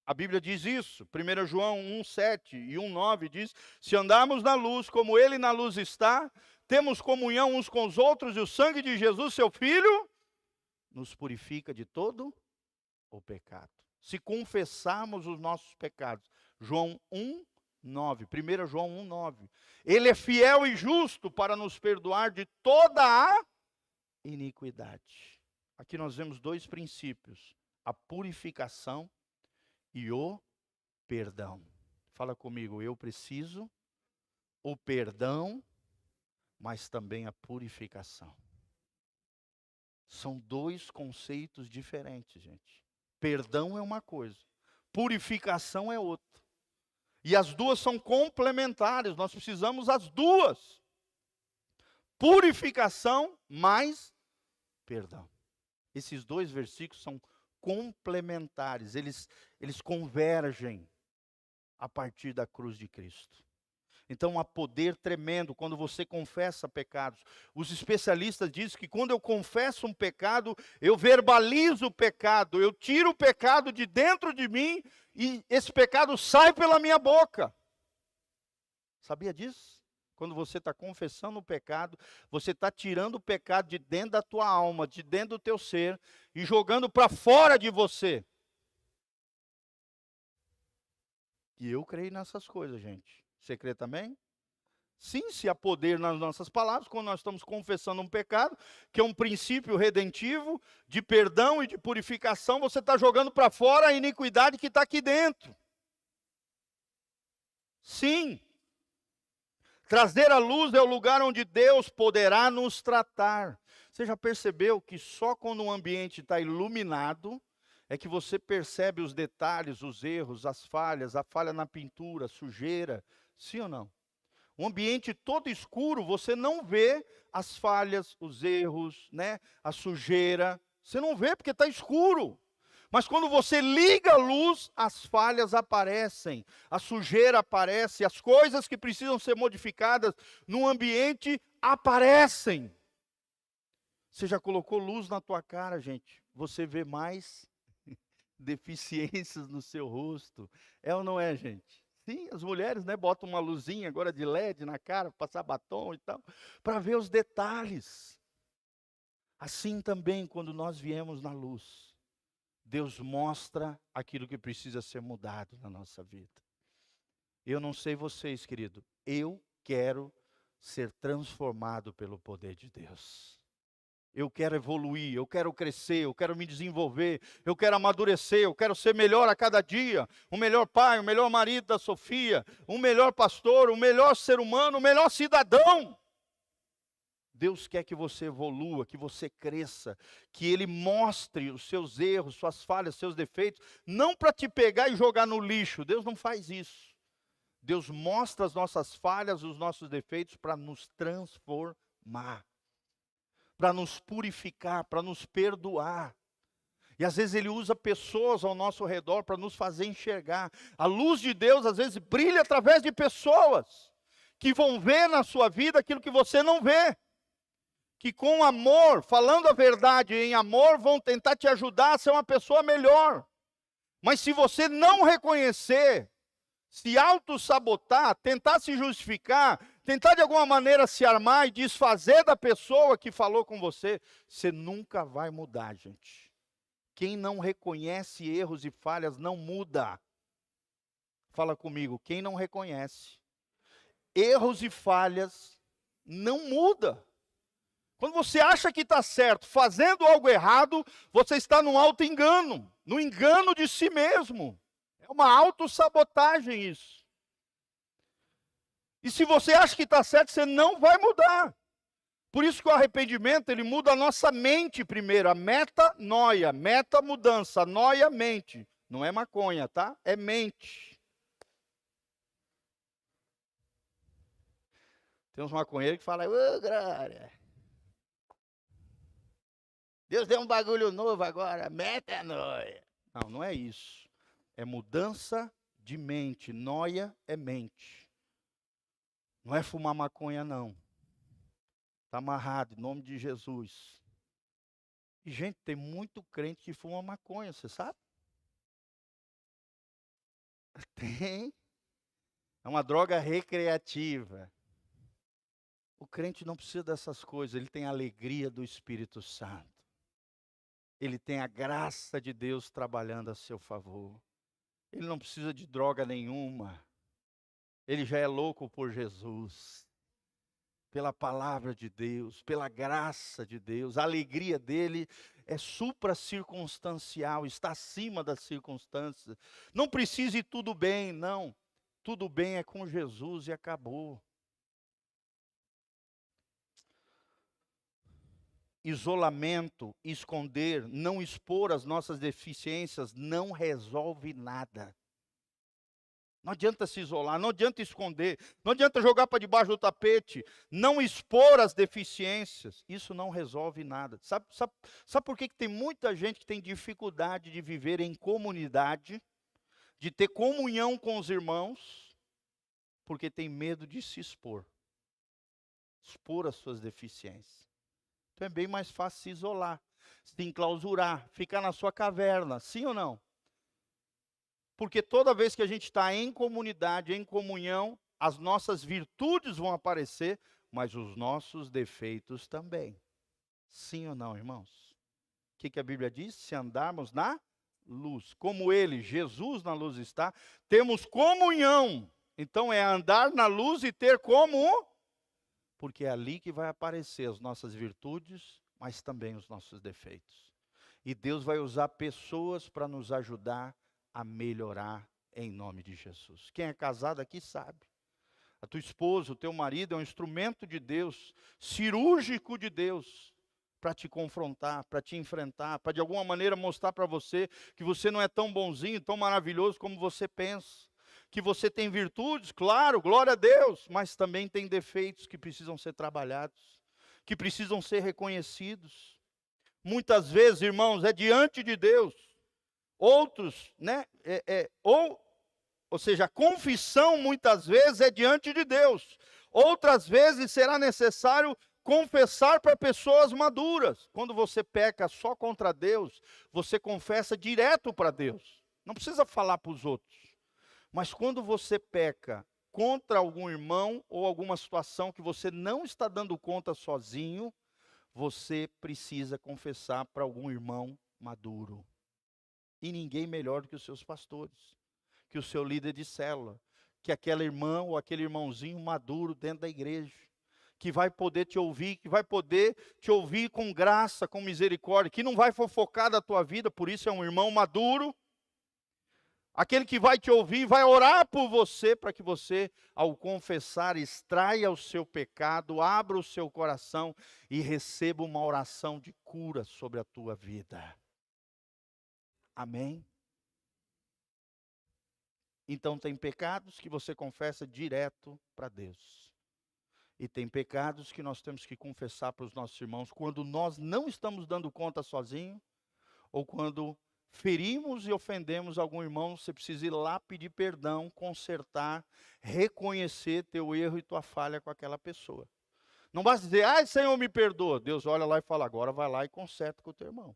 A: A Bíblia diz isso, 1 João 1,7 e 1,9 diz: se andarmos na luz como Ele na luz está, temos comunhão uns com os outros, e o sangue de Jesus, seu Filho, nos purifica de todo o pecado. Se confessarmos os nossos pecados, João 1,9, 1 João 1,9, Ele é fiel e justo para nos perdoar de toda a iniquidade. Aqui nós vemos 2 princípios, a purificação e o perdão. Fala comigo, eu preciso o perdão, mas também a purificação. São 2 conceitos diferentes, gente. Perdão é uma coisa, purificação é outra. E as 2 são complementares, nós precisamos as 2. Purificação mais perdão. Esses 2 versículos são complementares, eles convergem a partir da cruz de Cristo. Então há poder tremendo quando você confessa pecados. Os especialistas dizem que quando eu confesso um pecado, eu verbalizo o pecado, eu tiro o pecado de dentro de mim e esse pecado sai pela minha boca. Sabia disso? Quando você está confessando o pecado, você está tirando o pecado de dentro da tua alma, de dentro do teu ser, e jogando para fora de você. E eu creio nessas coisas, gente. Você crê também? Sim, se há poder nas nossas palavras, quando nós estamos confessando um pecado, que é um princípio redentivo, de perdão e de purificação, você está jogando para fora a iniquidade que está aqui dentro. Sim. Trazer à luz é o lugar onde Deus poderá nos tratar. Você já percebeu que só quando um ambiente está iluminado, é que você percebe os detalhes, os erros, as falhas, a falha na pintura, a sujeira, sim ou não? Um ambiente todo escuro, você não vê as falhas, os erros, né? A sujeira, você não vê porque está escuro. Mas quando você liga a luz, as falhas aparecem, a sujeira aparece, as coisas que precisam ser modificadas no ambiente aparecem. Você já colocou luz na tua cara, gente? Você vê mais deficiências no seu rosto. É ou não é, gente? Sim, as mulheres, né, botam uma luzinha agora de LED na cara, passar batom e tal, para ver os detalhes. Assim também, quando nós viemos na luz, Deus mostra aquilo que precisa ser mudado na nossa vida. Eu não sei vocês, querido, eu quero ser transformado pelo poder de Deus. Eu quero evoluir, eu quero crescer, eu quero me desenvolver, eu quero amadurecer, eu quero ser melhor a cada dia. O melhor pai, o melhor marido da Sofia, o melhor pastor, o melhor ser humano, o melhor cidadão. Deus quer que você evolua, que você cresça, que Ele mostre os seus erros, suas falhas, seus defeitos, não para te pegar e jogar no lixo. Deus não faz isso. Deus mostra as nossas falhas, os nossos defeitos para nos transformar, para nos purificar, para nos perdoar. E às vezes Ele usa pessoas ao nosso redor para nos fazer enxergar. A luz de Deus às vezes brilha através de pessoas que vão ver na sua vida aquilo que você não vê. Que com amor, falando a verdade em amor, vão tentar te ajudar a ser uma pessoa melhor. Mas se você não reconhecer, se auto-sabotar, tentar se justificar, tentar de alguma maneira se armar e desfazer da pessoa que falou com você, você nunca vai mudar, gente. Quem não reconhece erros e falhas não muda. Fala comigo, quem não reconhece erros e falhas não muda. Quando você acha que está certo, fazendo algo errado, você está num auto-engano, no engano de si mesmo. É uma autossabotagem isso. E se você acha que está certo, você não vai mudar. Por isso que o arrependimento, ele muda a nossa mente primeiro, a metanoia, meta-mudança, noia, mente. Não é maconha, tá? É mente. Tem uns maconheiros que falam, ô, glória, Deus deu um bagulho novo agora, metanoia. Não, não é isso. É mudança de mente. Noia é mente. Não é fumar maconha, não. Está amarrado, em nome de Jesus. E, gente, tem muito crente que fuma maconha, você sabe? Tem. É uma droga recreativa. O crente não precisa dessas coisas, ele tem a alegria do Espírito Santo. Ele tem a graça de Deus trabalhando a seu favor. Ele não precisa de droga nenhuma. Ele já é louco por Jesus. Pela palavra de Deus, pela graça de Deus. A alegria dele é supracircunstancial, está acima das circunstâncias. Não precisa ir tudo bem, não. Tudo bem é com Jesus e acabou. Isolamento, esconder, não expor as nossas deficiências não resolve nada. Não adianta se isolar, não adianta esconder, não adianta jogar para debaixo do tapete, não expor as deficiências, isso não resolve nada. Sabe por que tem muita gente que tem dificuldade de viver em comunidade, de ter comunhão com os irmãos? Porque tem medo de se expor as suas deficiências. Então é bem mais fácil se isolar, se enclausurar, ficar na sua caverna, sim ou não? Porque toda vez que a gente está em comunidade, em comunhão, as nossas virtudes vão aparecer, mas os nossos defeitos também. Sim ou não, irmãos? O que a Bíblia diz? Se andarmos na luz, como Ele, Jesus na luz está, temos comunhão. Então é andar na luz e ter como... Porque é ali que vai aparecer as nossas virtudes, mas também os nossos defeitos. E Deus vai usar pessoas para nos ajudar a melhorar em nome de Jesus. Quem é casado aqui sabe. A tua esposa, o teu marido é um instrumento de Deus, cirúrgico de Deus, para te confrontar, para te enfrentar, para de alguma maneira mostrar para você que você não é tão bonzinho, tão maravilhoso como você pensa. Que você tem virtudes, claro, glória a Deus, mas também tem defeitos que precisam ser trabalhados, que precisam ser reconhecidos. Muitas vezes, irmãos, é diante de Deus. Outros, né, ou seja, a confissão muitas vezes é diante de Deus. Outras vezes será necessário confessar para pessoas maduras. Quando você peca só contra Deus, você confessa direto para Deus. Não precisa falar para os outros. Mas quando você peca contra algum irmão ou alguma situação que você não está dando conta sozinho, você precisa confessar para algum irmão maduro. E ninguém melhor do que os seus pastores, que o seu líder de célula, que aquela irmã ou aquele irmãozinho maduro dentro da igreja, que vai poder te ouvir, que vai poder te ouvir com graça, com misericórdia, que não vai fofocar da tua vida, por isso é um irmão maduro. Aquele que vai te ouvir, vai orar por você, para que você, ao confessar, extraia o seu pecado, abra o seu coração e receba uma oração de cura sobre a tua vida. Amém? Então tem pecados que você confessa direto para Deus. E tem pecados que nós temos que confessar para os nossos irmãos quando nós não estamos dando conta sozinho, ou quando ferimos e ofendemos algum irmão, você precisa ir lá pedir perdão, consertar, reconhecer teu erro e tua falha com aquela pessoa. Não basta dizer, ai Senhor me perdoa. Deus olha lá e fala, agora vai lá e conserta com o teu irmão.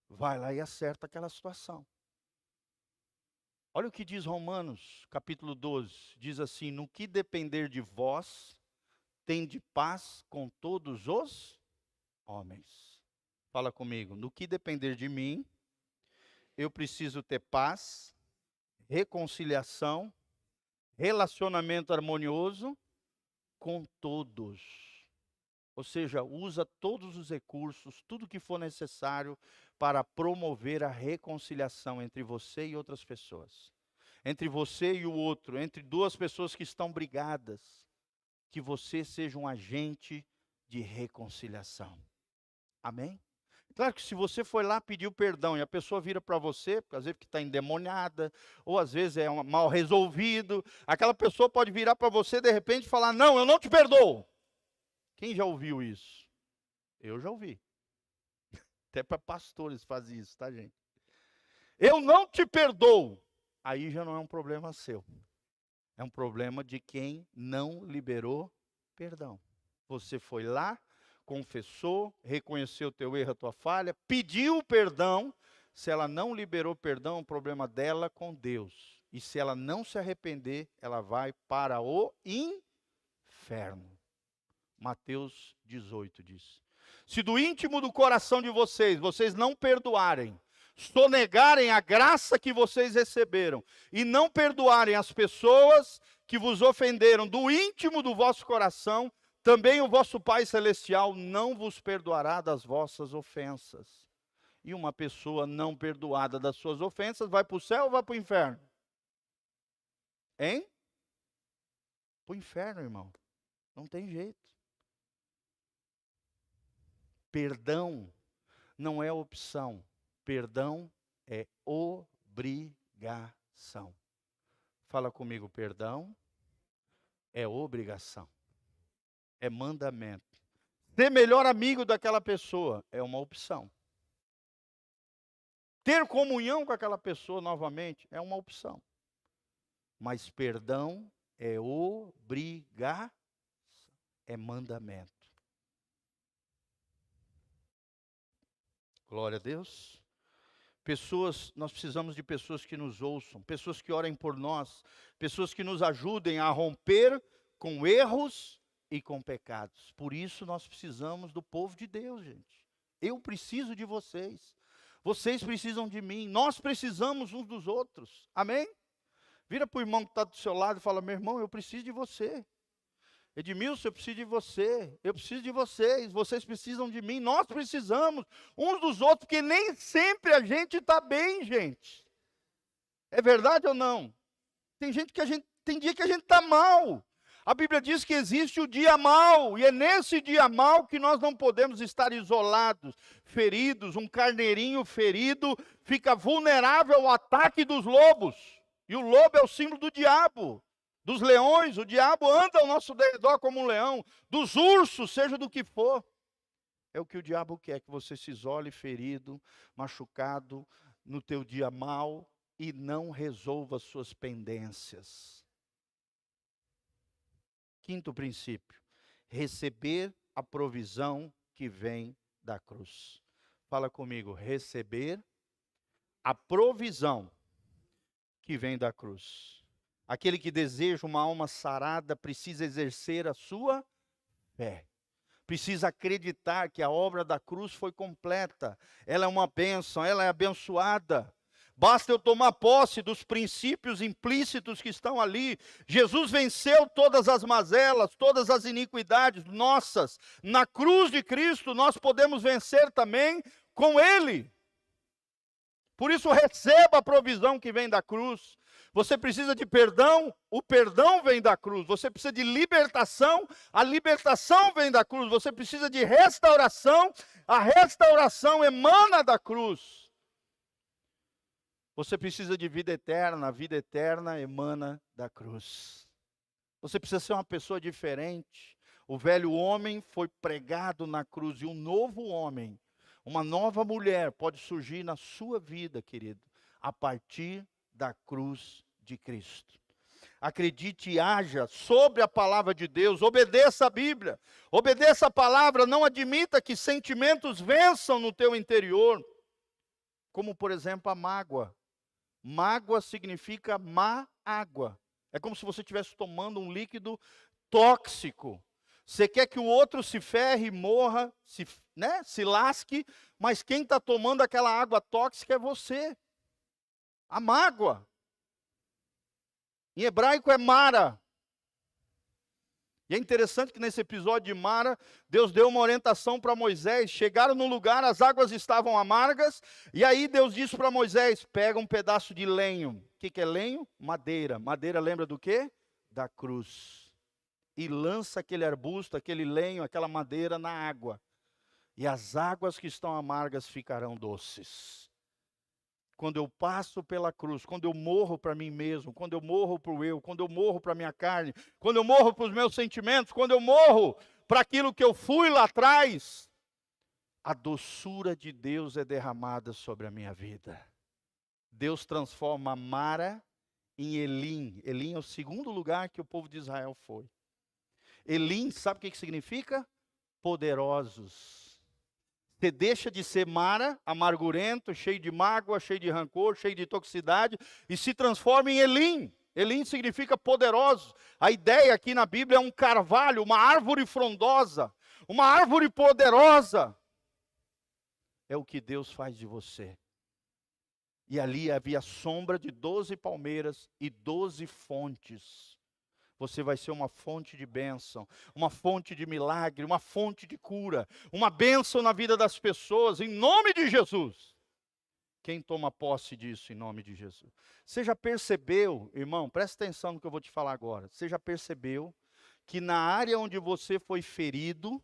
A: Vai lá e acerta aquela situação. Olha o que diz Romanos, capítulo 12, diz assim, no que depender de vós, tende paz com todos os homens. Fala comigo, no que depender de mim, eu preciso ter paz, reconciliação, relacionamento harmonioso com todos. Ou seja, usa todos os recursos, tudo que for necessário para promover a reconciliação entre você e outras pessoas. Entre você e o outro, entre duas pessoas que estão brigadas, que você seja um agente de reconciliação. Amém? Claro que se você foi lá pedir o perdão e a pessoa vira para você, às vezes que está endemoniada, ou às vezes é mal resolvido, aquela pessoa pode virar para você de repente e falar, não, eu não te perdoo. Quem já ouviu isso? Eu já ouvi. Até para pastores fazem isso, tá, gente? Eu não te perdoo. Aí já não é um problema seu. É um problema de quem não liberou perdão. Você foi lá, confessou, reconheceu o teu erro, a tua falha, pediu perdão. Se ela não liberou perdão, é um problema dela com Deus. E se ela não se arrepender, ela vai para o inferno. Mateus 18 diz. Se do íntimo do coração de vocês não perdoarem, sonegarem a graça que vocês receberam e não perdoarem as pessoas que vos ofenderam do íntimo do vosso coração, também o vosso Pai Celestial não vos perdoará das vossas ofensas. E uma pessoa não perdoada das suas ofensas vai para o céu ou vai para o inferno? Hein? Para o inferno, irmão. Não tem jeito. Perdão não é opção. Perdão é obrigação. Fala comigo, perdão é obrigação. É mandamento. Ser melhor amigo daquela pessoa é uma opção. Ter comunhão com aquela pessoa novamente é uma opção. Mas perdão é obrigação. É mandamento. Glória a Deus. Nós precisamos de pessoas que nos ouçam, pessoas que orem por nós, pessoas que nos ajudem a romper com erros e com pecados. Por isso nós precisamos do povo de Deus, gente. Eu preciso de vocês. Vocês precisam de mim. Nós precisamos uns dos outros. Amém? Vira para o irmão que está do seu lado e fala, meu irmão, eu preciso de você. Edmilson, eu preciso de você, eu preciso de vocês precisam de mim, nós precisamos uns dos outros, porque nem sempre a gente está bem, gente. É verdade ou não? Tem dia que a gente está mal. A Bíblia diz que existe o dia mau, e é nesse dia mau que nós não podemos estar isolados, feridos. Um carneirinho ferido fica vulnerável ao ataque dos lobos, e o lobo é o símbolo do diabo. Dos leões, o diabo anda ao nosso redor como um leão. Dos ursos, seja do que for. É o que o diabo quer, que você se isole ferido, machucado, no teu dia mau e não resolva suas pendências. Quinto princípio. Receber a provisão que vem da cruz. Fala comigo, receber a provisão que vem da cruz. Aquele que deseja uma alma sarada precisa exercer a sua fé. Precisa acreditar que a obra da cruz foi completa. Ela é uma bênção, ela é abençoada. Basta eu tomar posse dos princípios implícitos que estão ali. Jesus venceu todas as mazelas, todas as iniquidades nossas. Na cruz de Cristo nós podemos vencer também com Ele. Por isso receba a provisão que vem da cruz. Você precisa de perdão, o perdão vem da cruz. Você precisa de libertação, a libertação vem da cruz. Você precisa de restauração, a restauração emana da cruz. Você precisa de vida eterna, a vida eterna emana da cruz. Você precisa ser uma pessoa diferente. O velho homem foi pregado na cruz e um novo homem, uma nova mulher pode surgir na sua vida, querido, a partir da cruz de Cristo. Acredite e haja sobre a palavra de Deus, obedeça a Bíblia, obedeça a palavra, não admita que sentimentos vençam no teu interior, como por exemplo a mágoa. Mágoa significa má água. É como se você estivesse tomando um líquido tóxico. Você quer que o outro se ferre, morra, se lasque, mas quem está tomando aquela água tóxica é você. A mágoa. Em hebraico é Mara. E é interessante que nesse episódio de Mara, Deus deu uma orientação para Moisés. Chegaram no lugar, as águas estavam amargas. E aí Deus disse para Moisés, pega um pedaço de lenho. O que é lenho? Madeira. Madeira lembra do quê? Da cruz. E lança aquele arbusto, aquele lenho, aquela madeira na água. E as águas que estão amargas ficarão doces. Quando eu passo pela cruz, quando eu morro para mim mesmo, quando eu morro para o eu, quando eu morro para a minha carne, quando eu morro para os meus sentimentos, quando eu morro para aquilo que eu fui lá atrás, a doçura de Deus é derramada sobre a minha vida. Deus transforma Mara em Elim. Elim é o segundo lugar que o povo de Israel foi. Elim, sabe o que significa? Poderosos. Você deixa de ser Mara, amargurento, cheio de mágoa, cheio de rancor, cheio de toxicidade, e se transforma em Elim. Elim significa poderoso. A ideia aqui na Bíblia é um carvalho, uma árvore frondosa, uma árvore poderosa. É o que Deus faz de você. E ali havia sombra de 12 palmeiras e 12 fontes. Você vai ser uma fonte de bênção, uma fonte de milagre, uma fonte de cura, uma bênção na vida das pessoas, em nome de Jesus. Quem toma posse disso em nome de Jesus? Você já percebeu, irmão, presta atenção no que eu vou te falar agora. Você já percebeu que na área onde você foi ferido,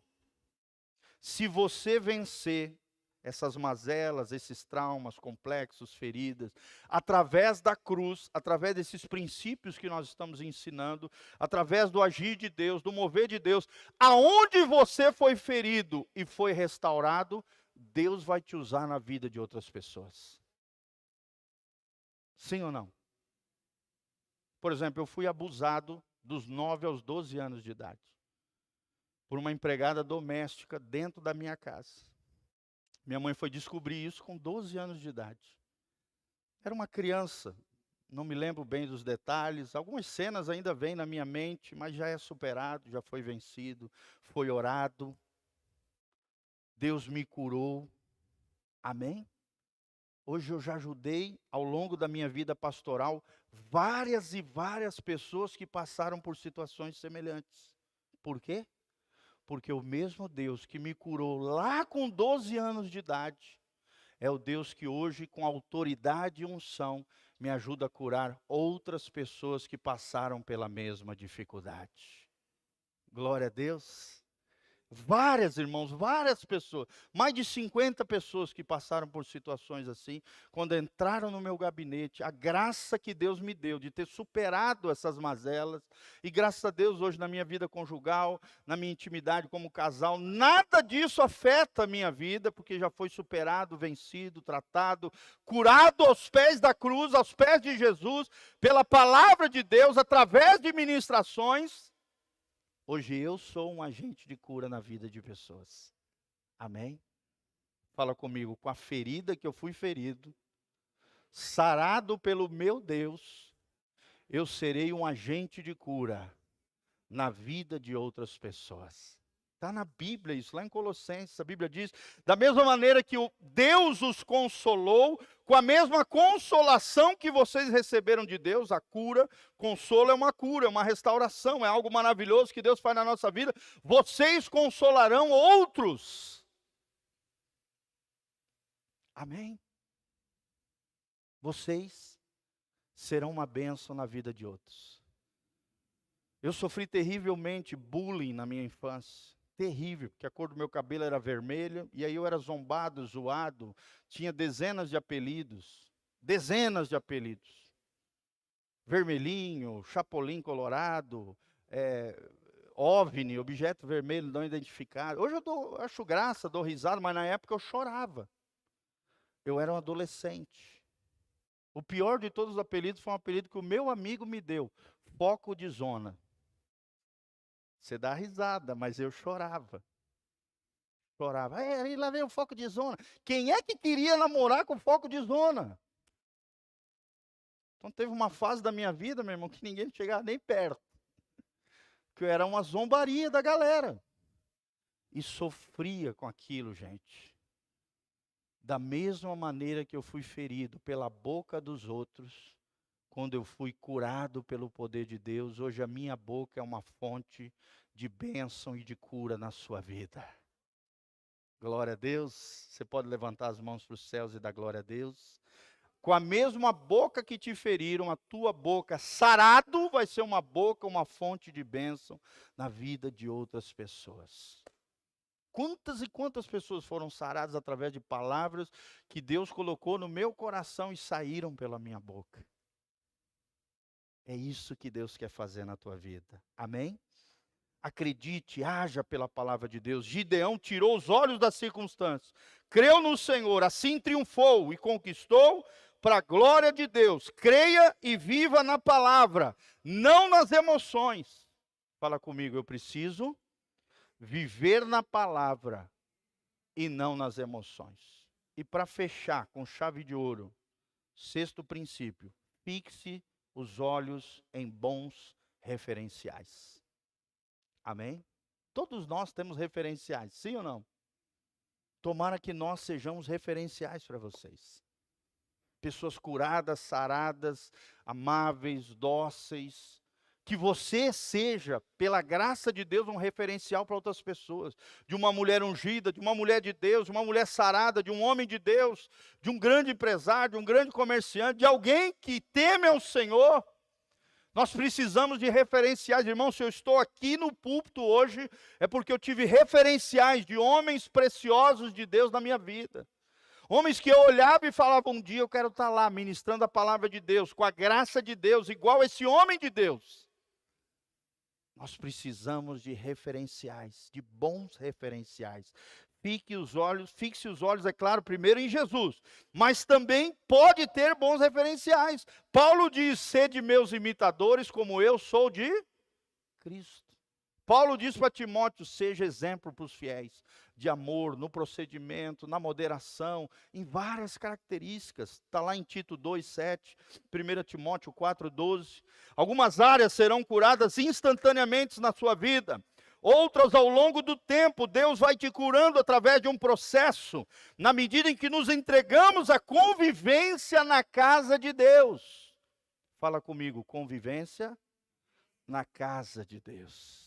A: se você vencer essas mazelas, esses traumas complexos, feridas, através da cruz, através desses princípios que nós estamos ensinando, através do agir de Deus, do mover de Deus, aonde você foi ferido e foi restaurado, Deus vai te usar na vida de outras pessoas. Sim ou não? Por exemplo, eu fui abusado dos 9 aos 12 anos de idade, por uma empregada doméstica dentro da minha casa. Minha mãe foi descobrir isso com 12 anos de idade. Era uma criança, não me lembro bem dos detalhes. Algumas cenas ainda vêm na minha mente, mas já é superado, já foi vencido, foi orado. Deus me curou. Amém? Hoje eu já ajudei, ao longo da minha vida pastoral, várias e várias pessoas que passaram por situações semelhantes. Por quê? Porque o mesmo Deus que me curou lá com 12 anos de idade, é o Deus que hoje, com autoridade e unção, me ajuda a curar outras pessoas que passaram pela mesma dificuldade. Glória a Deus. Várias, irmãos, várias pessoas, mais de 50 pessoas que passaram por situações assim, quando entraram no meu gabinete, a graça que Deus me deu de ter superado essas mazelas, e graças a Deus hoje na minha vida conjugal, na minha intimidade como casal, nada disso afeta a minha vida, porque já foi superado, vencido, tratado, curado aos pés da cruz, aos pés de Jesus, pela palavra de Deus, através de ministrações. Hoje eu sou um agente de cura na vida de pessoas. Amém? Fala comigo, com a ferida que eu fui ferido, sarado pelo meu Deus, eu serei um agente de cura na vida de outras pessoas. Está na Bíblia isso, lá em Colossenses, a Bíblia diz, da mesma maneira que Deus os consolou, com a mesma consolação que vocês receberam de Deus, a cura, consolo é uma cura, é uma restauração, é algo maravilhoso que Deus faz na nossa vida, vocês consolarão outros. Amém? Vocês serão uma bênção na vida de outros. Eu sofri terrivelmente bullying na minha infância. Terrível, porque a cor do meu cabelo era vermelha, e aí eu era zombado, zoado, tinha dezenas de apelidos. Vermelhinho, chapolim colorado, OVNI, objeto vermelho não identificado. Hoje eu acho graça, dou risada, mas na época eu chorava. Eu era um adolescente. O pior de todos os apelidos foi um apelido que o meu amigo me deu, foco de zona. Você dá risada, mas eu chorava. Chorava. Aí lá vem o foco de zona. Quem é que queria namorar com foco de zona? Então teve uma fase da minha vida, meu irmão, que ninguém chegava nem perto. Que eu era uma zombaria da galera. E sofria com aquilo, gente. Da mesma maneira que eu fui ferido pela boca dos outros, quando eu fui curado pelo poder de Deus, hoje a minha boca é uma fonte de bênção e de cura na sua vida. Glória a Deus. Você pode levantar as mãos para os céus e dar glória a Deus. Com a mesma boca que te feriram, a tua boca sarado vai ser uma boca, uma fonte de bênção na vida de outras pessoas. Quantas e quantas pessoas foram saradas através de palavras que Deus colocou no meu coração e saíram pela minha boca. É isso que Deus quer fazer na tua vida. Amém? Acredite, haja pela palavra de Deus. Gideão tirou os olhos das circunstâncias. Creu no Senhor, assim triunfou e conquistou para a glória de Deus. Creia e viva na palavra, não nas emoções. Fala comigo, eu preciso viver na palavra e não nas emoções. E para fechar com chave de ouro, sexto princípio, fixe os olhos em bons referenciais. Amém? Todos nós temos referenciais, sim ou não? Tomara que nós sejamos referenciais para vocês. Pessoas curadas, saradas, amáveis, dóceis. Que você seja, pela graça de Deus, um referencial para outras pessoas. De uma mulher ungida, de uma mulher de Deus, de uma mulher sarada, de um homem de Deus, de um grande empresário, de um grande comerciante, de alguém que teme ao Senhor. Nós precisamos de referenciais. Irmão, se eu estou aqui no púlpito hoje, é porque eu tive referenciais de homens preciosos de Deus na minha vida. Homens que eu olhava e falava, um dia eu quero estar lá ministrando a palavra de Deus, com a graça de Deus, igual esse homem de Deus. Nós precisamos de referenciais, de bons referenciais. Fixe os olhos, é claro, primeiro em Jesus, mas também pode ter bons referenciais. Paulo diz, sede meus imitadores, como eu sou de Cristo. Paulo diz para Timóteo, seja exemplo para os fiéis, de amor, no procedimento, na moderação, em várias características. Está lá em Tito 2,7, 1 Timóteo 4,12. Algumas áreas serão curadas instantaneamente na sua vida. Outras ao longo do tempo, Deus vai te curando através de um processo, na medida em que nos entregamos à convivência na casa de Deus. Fala comigo, convivência na casa de Deus.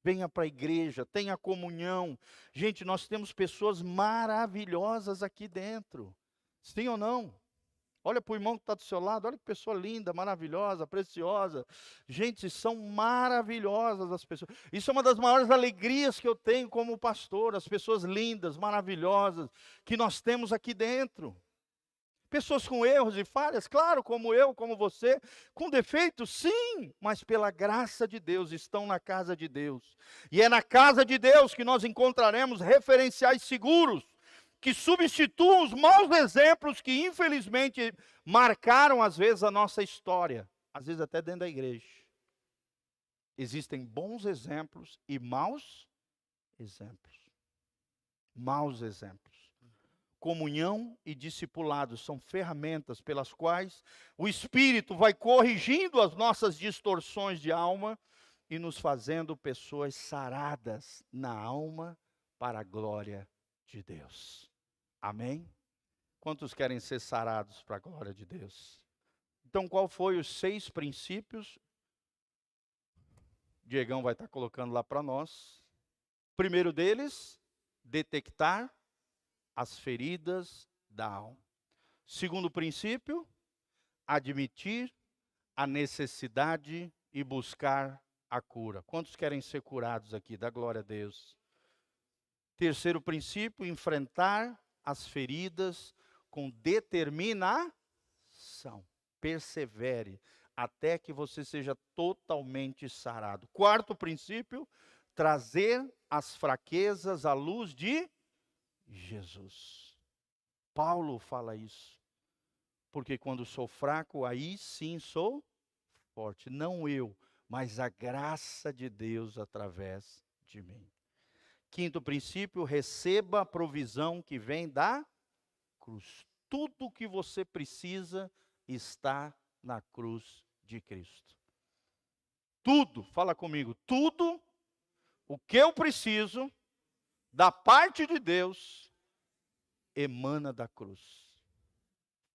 A: Venha para a igreja, tenha comunhão. Gente, nós temos pessoas maravilhosas aqui dentro. Sim ou não? Olha para o irmão que está do seu lado, olha que pessoa linda, maravilhosa, preciosa. Gente, são maravilhosas as pessoas. Isso é uma das maiores alegrias que eu tenho como pastor, as pessoas lindas, maravilhosas, que nós temos aqui dentro. Pessoas com erros e falhas, claro, como eu, como você, com defeitos, sim, mas pela graça de Deus estão na casa de Deus. E é na casa de Deus que nós encontraremos referenciais seguros, que substituam os maus exemplos que infelizmente marcaram às vezes a nossa história, às vezes até dentro da igreja. Existem bons exemplos e maus exemplos. Maus exemplos. Comunhão e discipulado são ferramentas pelas quais o Espírito vai corrigindo as nossas distorções de alma e nos fazendo pessoas saradas na alma para a glória de Deus. Amém? Quantos querem ser sarados para a glória de Deus? Então, qual foi os 6 princípios? Diegão vai estar colocando lá para nós. Primeiro deles, detectar as feridas da alma. Segundo princípio, admitir a necessidade e buscar a cura. Quantos querem ser curados aqui? Dá glória a Deus. Terceiro princípio, enfrentar as feridas com determinação. Persevere até que você seja totalmente sarado. Quarto princípio, trazer as fraquezas à luz de Jesus. Paulo fala isso. Porque quando sou fraco, aí sim sou forte. Não eu, mas a graça de Deus através de mim. Quinto princípio, receba a provisão que vem da cruz. Tudo o que você precisa está na cruz de Cristo. Tudo, fala comigo, tudo o que eu preciso da parte de Deus emana da cruz.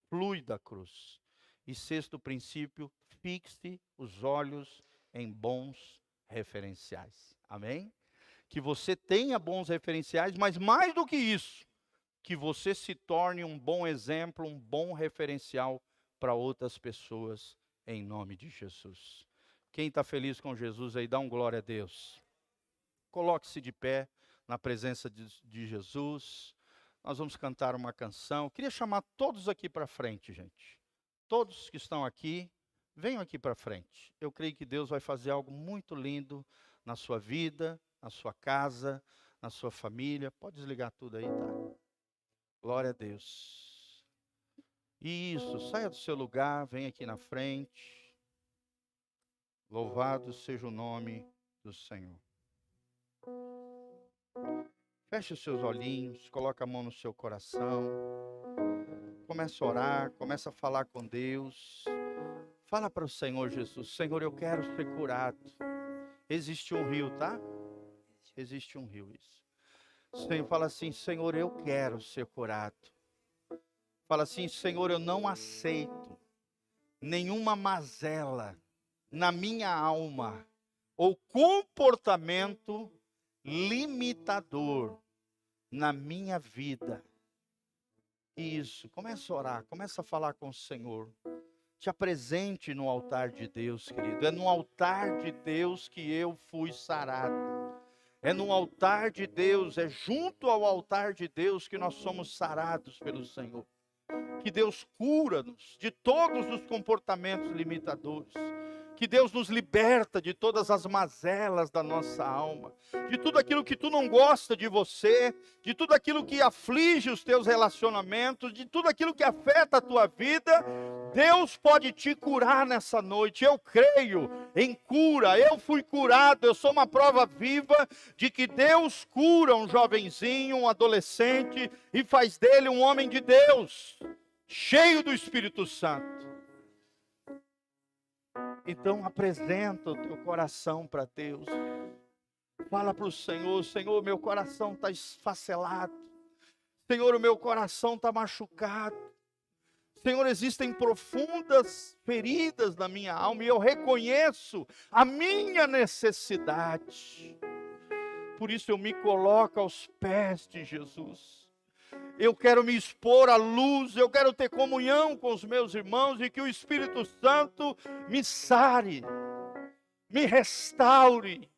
A: Flui da cruz. E sexto princípio, fixe os olhos em bons referenciais. Amém? Que você tenha bons referenciais, mas mais do que isso, que você se torne um bom exemplo, um bom referencial para outras pessoas, em nome de Jesus. Quem está feliz com Jesus aí, dá um glória a Deus. Coloque-se de pé na presença de Jesus. Nós vamos cantar uma canção. Eu queria chamar todos aqui para frente, gente. Todos que estão aqui, venham aqui para frente. Eu creio que Deus vai fazer algo muito lindo na sua vida, na sua casa, na sua família. Pode desligar tudo aí, tá? Glória a Deus. Isso, saia do seu lugar, vem aqui na frente. Louvado seja o nome do Senhor. Feche os seus olhinhos, coloque a mão no seu coração. Comece a orar, comece a falar com Deus. Fala para o Senhor Jesus, Senhor, eu quero ser curado. Existe um rio, tá? Existe um rio, isso. Senhor, fala assim, Senhor, eu quero ser curado. Fala assim, Senhor, eu não aceito nenhuma mazela na minha alma ou comportamento limitador na minha vida. Isso, começa a orar, começa a falar com o Senhor. Te apresente no altar de Deus, querido. É no altar de Deus que eu fui sarado. É no altar de Deus, é junto ao altar de Deus que nós somos sarados pelo Senhor. Que Deus cura-nos de todos os comportamentos limitadores. Que Deus nos liberta de todas as mazelas da nossa alma. De tudo aquilo que tu não gosta de você. De tudo aquilo que aflige os teus relacionamentos. De tudo aquilo que afeta a tua vida. Deus pode te curar nessa noite. Eu creio em cura. Eu fui curado. Eu sou uma prova viva de que Deus cura um jovenzinho, um adolescente. E faz dele um homem de Deus. Cheio do Espírito Santo. Então apresenta o teu coração para Deus. Fala para o Senhor, Senhor, meu coração está esfacelado. Senhor, o meu coração está machucado. Senhor, existem profundas feridas na minha alma e eu reconheço a minha necessidade. Por isso eu me coloco aos pés de Jesus. Eu quero me expor à luz, eu quero ter comunhão com os meus irmãos e que o Espírito Santo me sare, me restaure,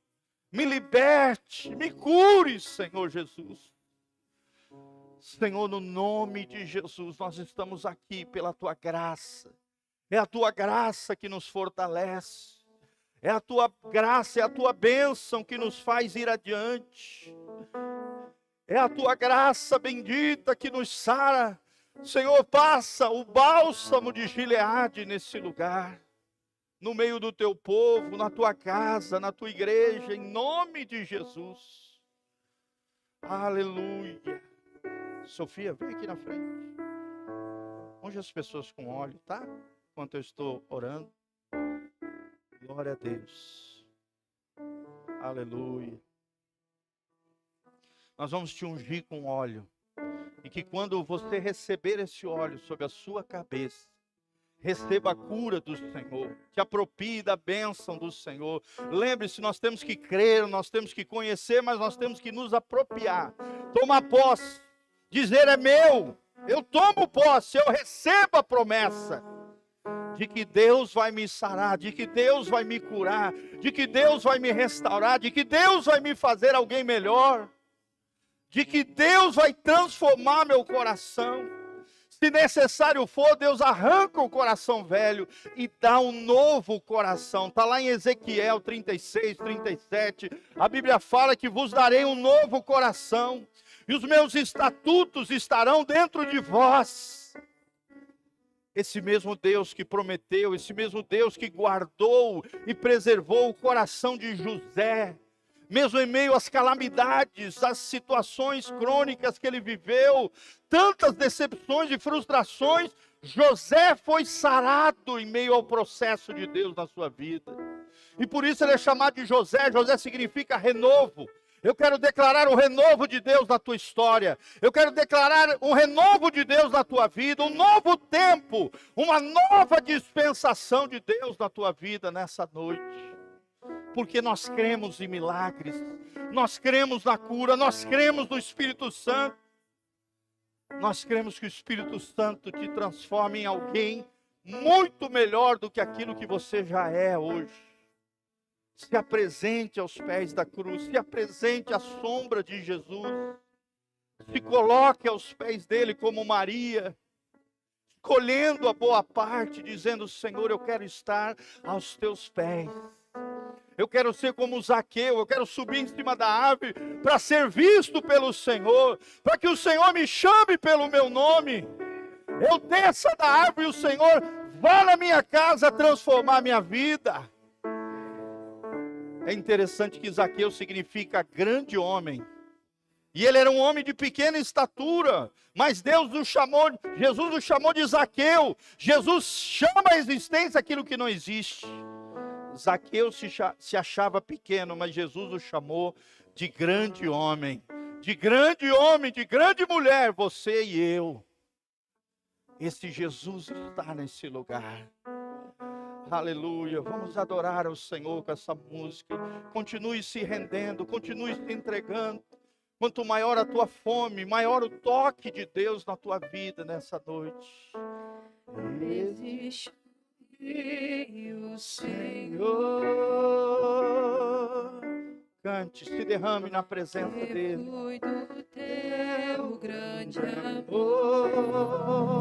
A: me liberte, me cure, Senhor Jesus. Senhor, no nome de Jesus, nós estamos aqui pela Tua graça. É a Tua graça que nos fortalece. É a Tua graça, é a Tua bênção que nos faz ir adiante. É a Tua graça bendita que nos sara. Senhor, passa o bálsamo de Gileade nesse lugar. no meio do teu povo, na tua casa, na tua igreja, em nome de Jesus. Aleluia. Sofia, vem aqui na frente. Unge as pessoas com óleo, tá? Enquanto eu estou orando. Glória a Deus. Aleluia. Nós vamos te ungir com óleo. E que quando você receber esse óleo sobre a sua cabeça, receba a cura do Senhor, te aproprie da bênção do Senhor. Lembre-se, nós temos que crer, nós temos que conhecer, mas nós temos que nos apropriar, tomar posse, dizer é meu, eu tomo posse, eu recebo a promessa de que Deus vai me sarar, de que Deus vai me curar, de que Deus vai me restaurar, de que Deus vai me fazer alguém melhor, de que Deus vai transformar meu coração. Se necessário for, Deus arranca o coração velho e dá um novo coração. Está lá em Ezequiel 36, 37. A Bíblia fala que vos darei um novo coração. E os meus estatutos estarão dentro de vós. Esse mesmo Deus que prometeu, esse mesmo Deus que guardou e preservou o coração de José. Mesmo em meio às calamidades, às situações crônicas que ele viveu, tantas decepções e frustrações, José foi sarado em meio ao processo de Deus na sua vida. E por isso ele é chamado de José. José significa renovo. Eu quero declarar o renovo de Deus na tua história. Eu quero declarar um renovo de Deus na tua vida, um novo tempo, uma nova dispensação de Deus na tua vida nessa noite. Porque nós cremos em milagres, nós cremos na cura, nós cremos no Espírito Santo. Nós cremos que o Espírito Santo te transforma em alguém muito melhor do que aquilo que você já é hoje. Se apresente aos pés da cruz, se apresente à sombra de Jesus. Se coloque aos pés dele como Maria, escolhendo a boa parte, dizendo: Senhor, eu quero estar aos teus pés. Eu quero ser como Zaqueu, eu quero subir em cima da árvore para ser visto pelo Senhor, para que o Senhor me chame pelo meu nome. Eu desça da árvore e o Senhor vá na minha casa transformar minha vida. É interessante que Zaqueu significa grande homem. E ele era um homem de pequena estatura, mas Jesus o chamou de Zaqueu. Jesus chama à existência aquilo que não existe. Zaqueu se achava pequeno, mas Jesus o chamou de grande homem, de grande mulher, você e eu. Esse Jesus está nesse lugar. Aleluia, vamos adorar ao Senhor com essa música. Continue se rendendo, continue se entregando. Quanto maior a tua fome, maior o toque de Deus na tua vida nessa noite. Existe o Senhor. Cante, se derrame na presença dele.
B: Fui do teu grande amor.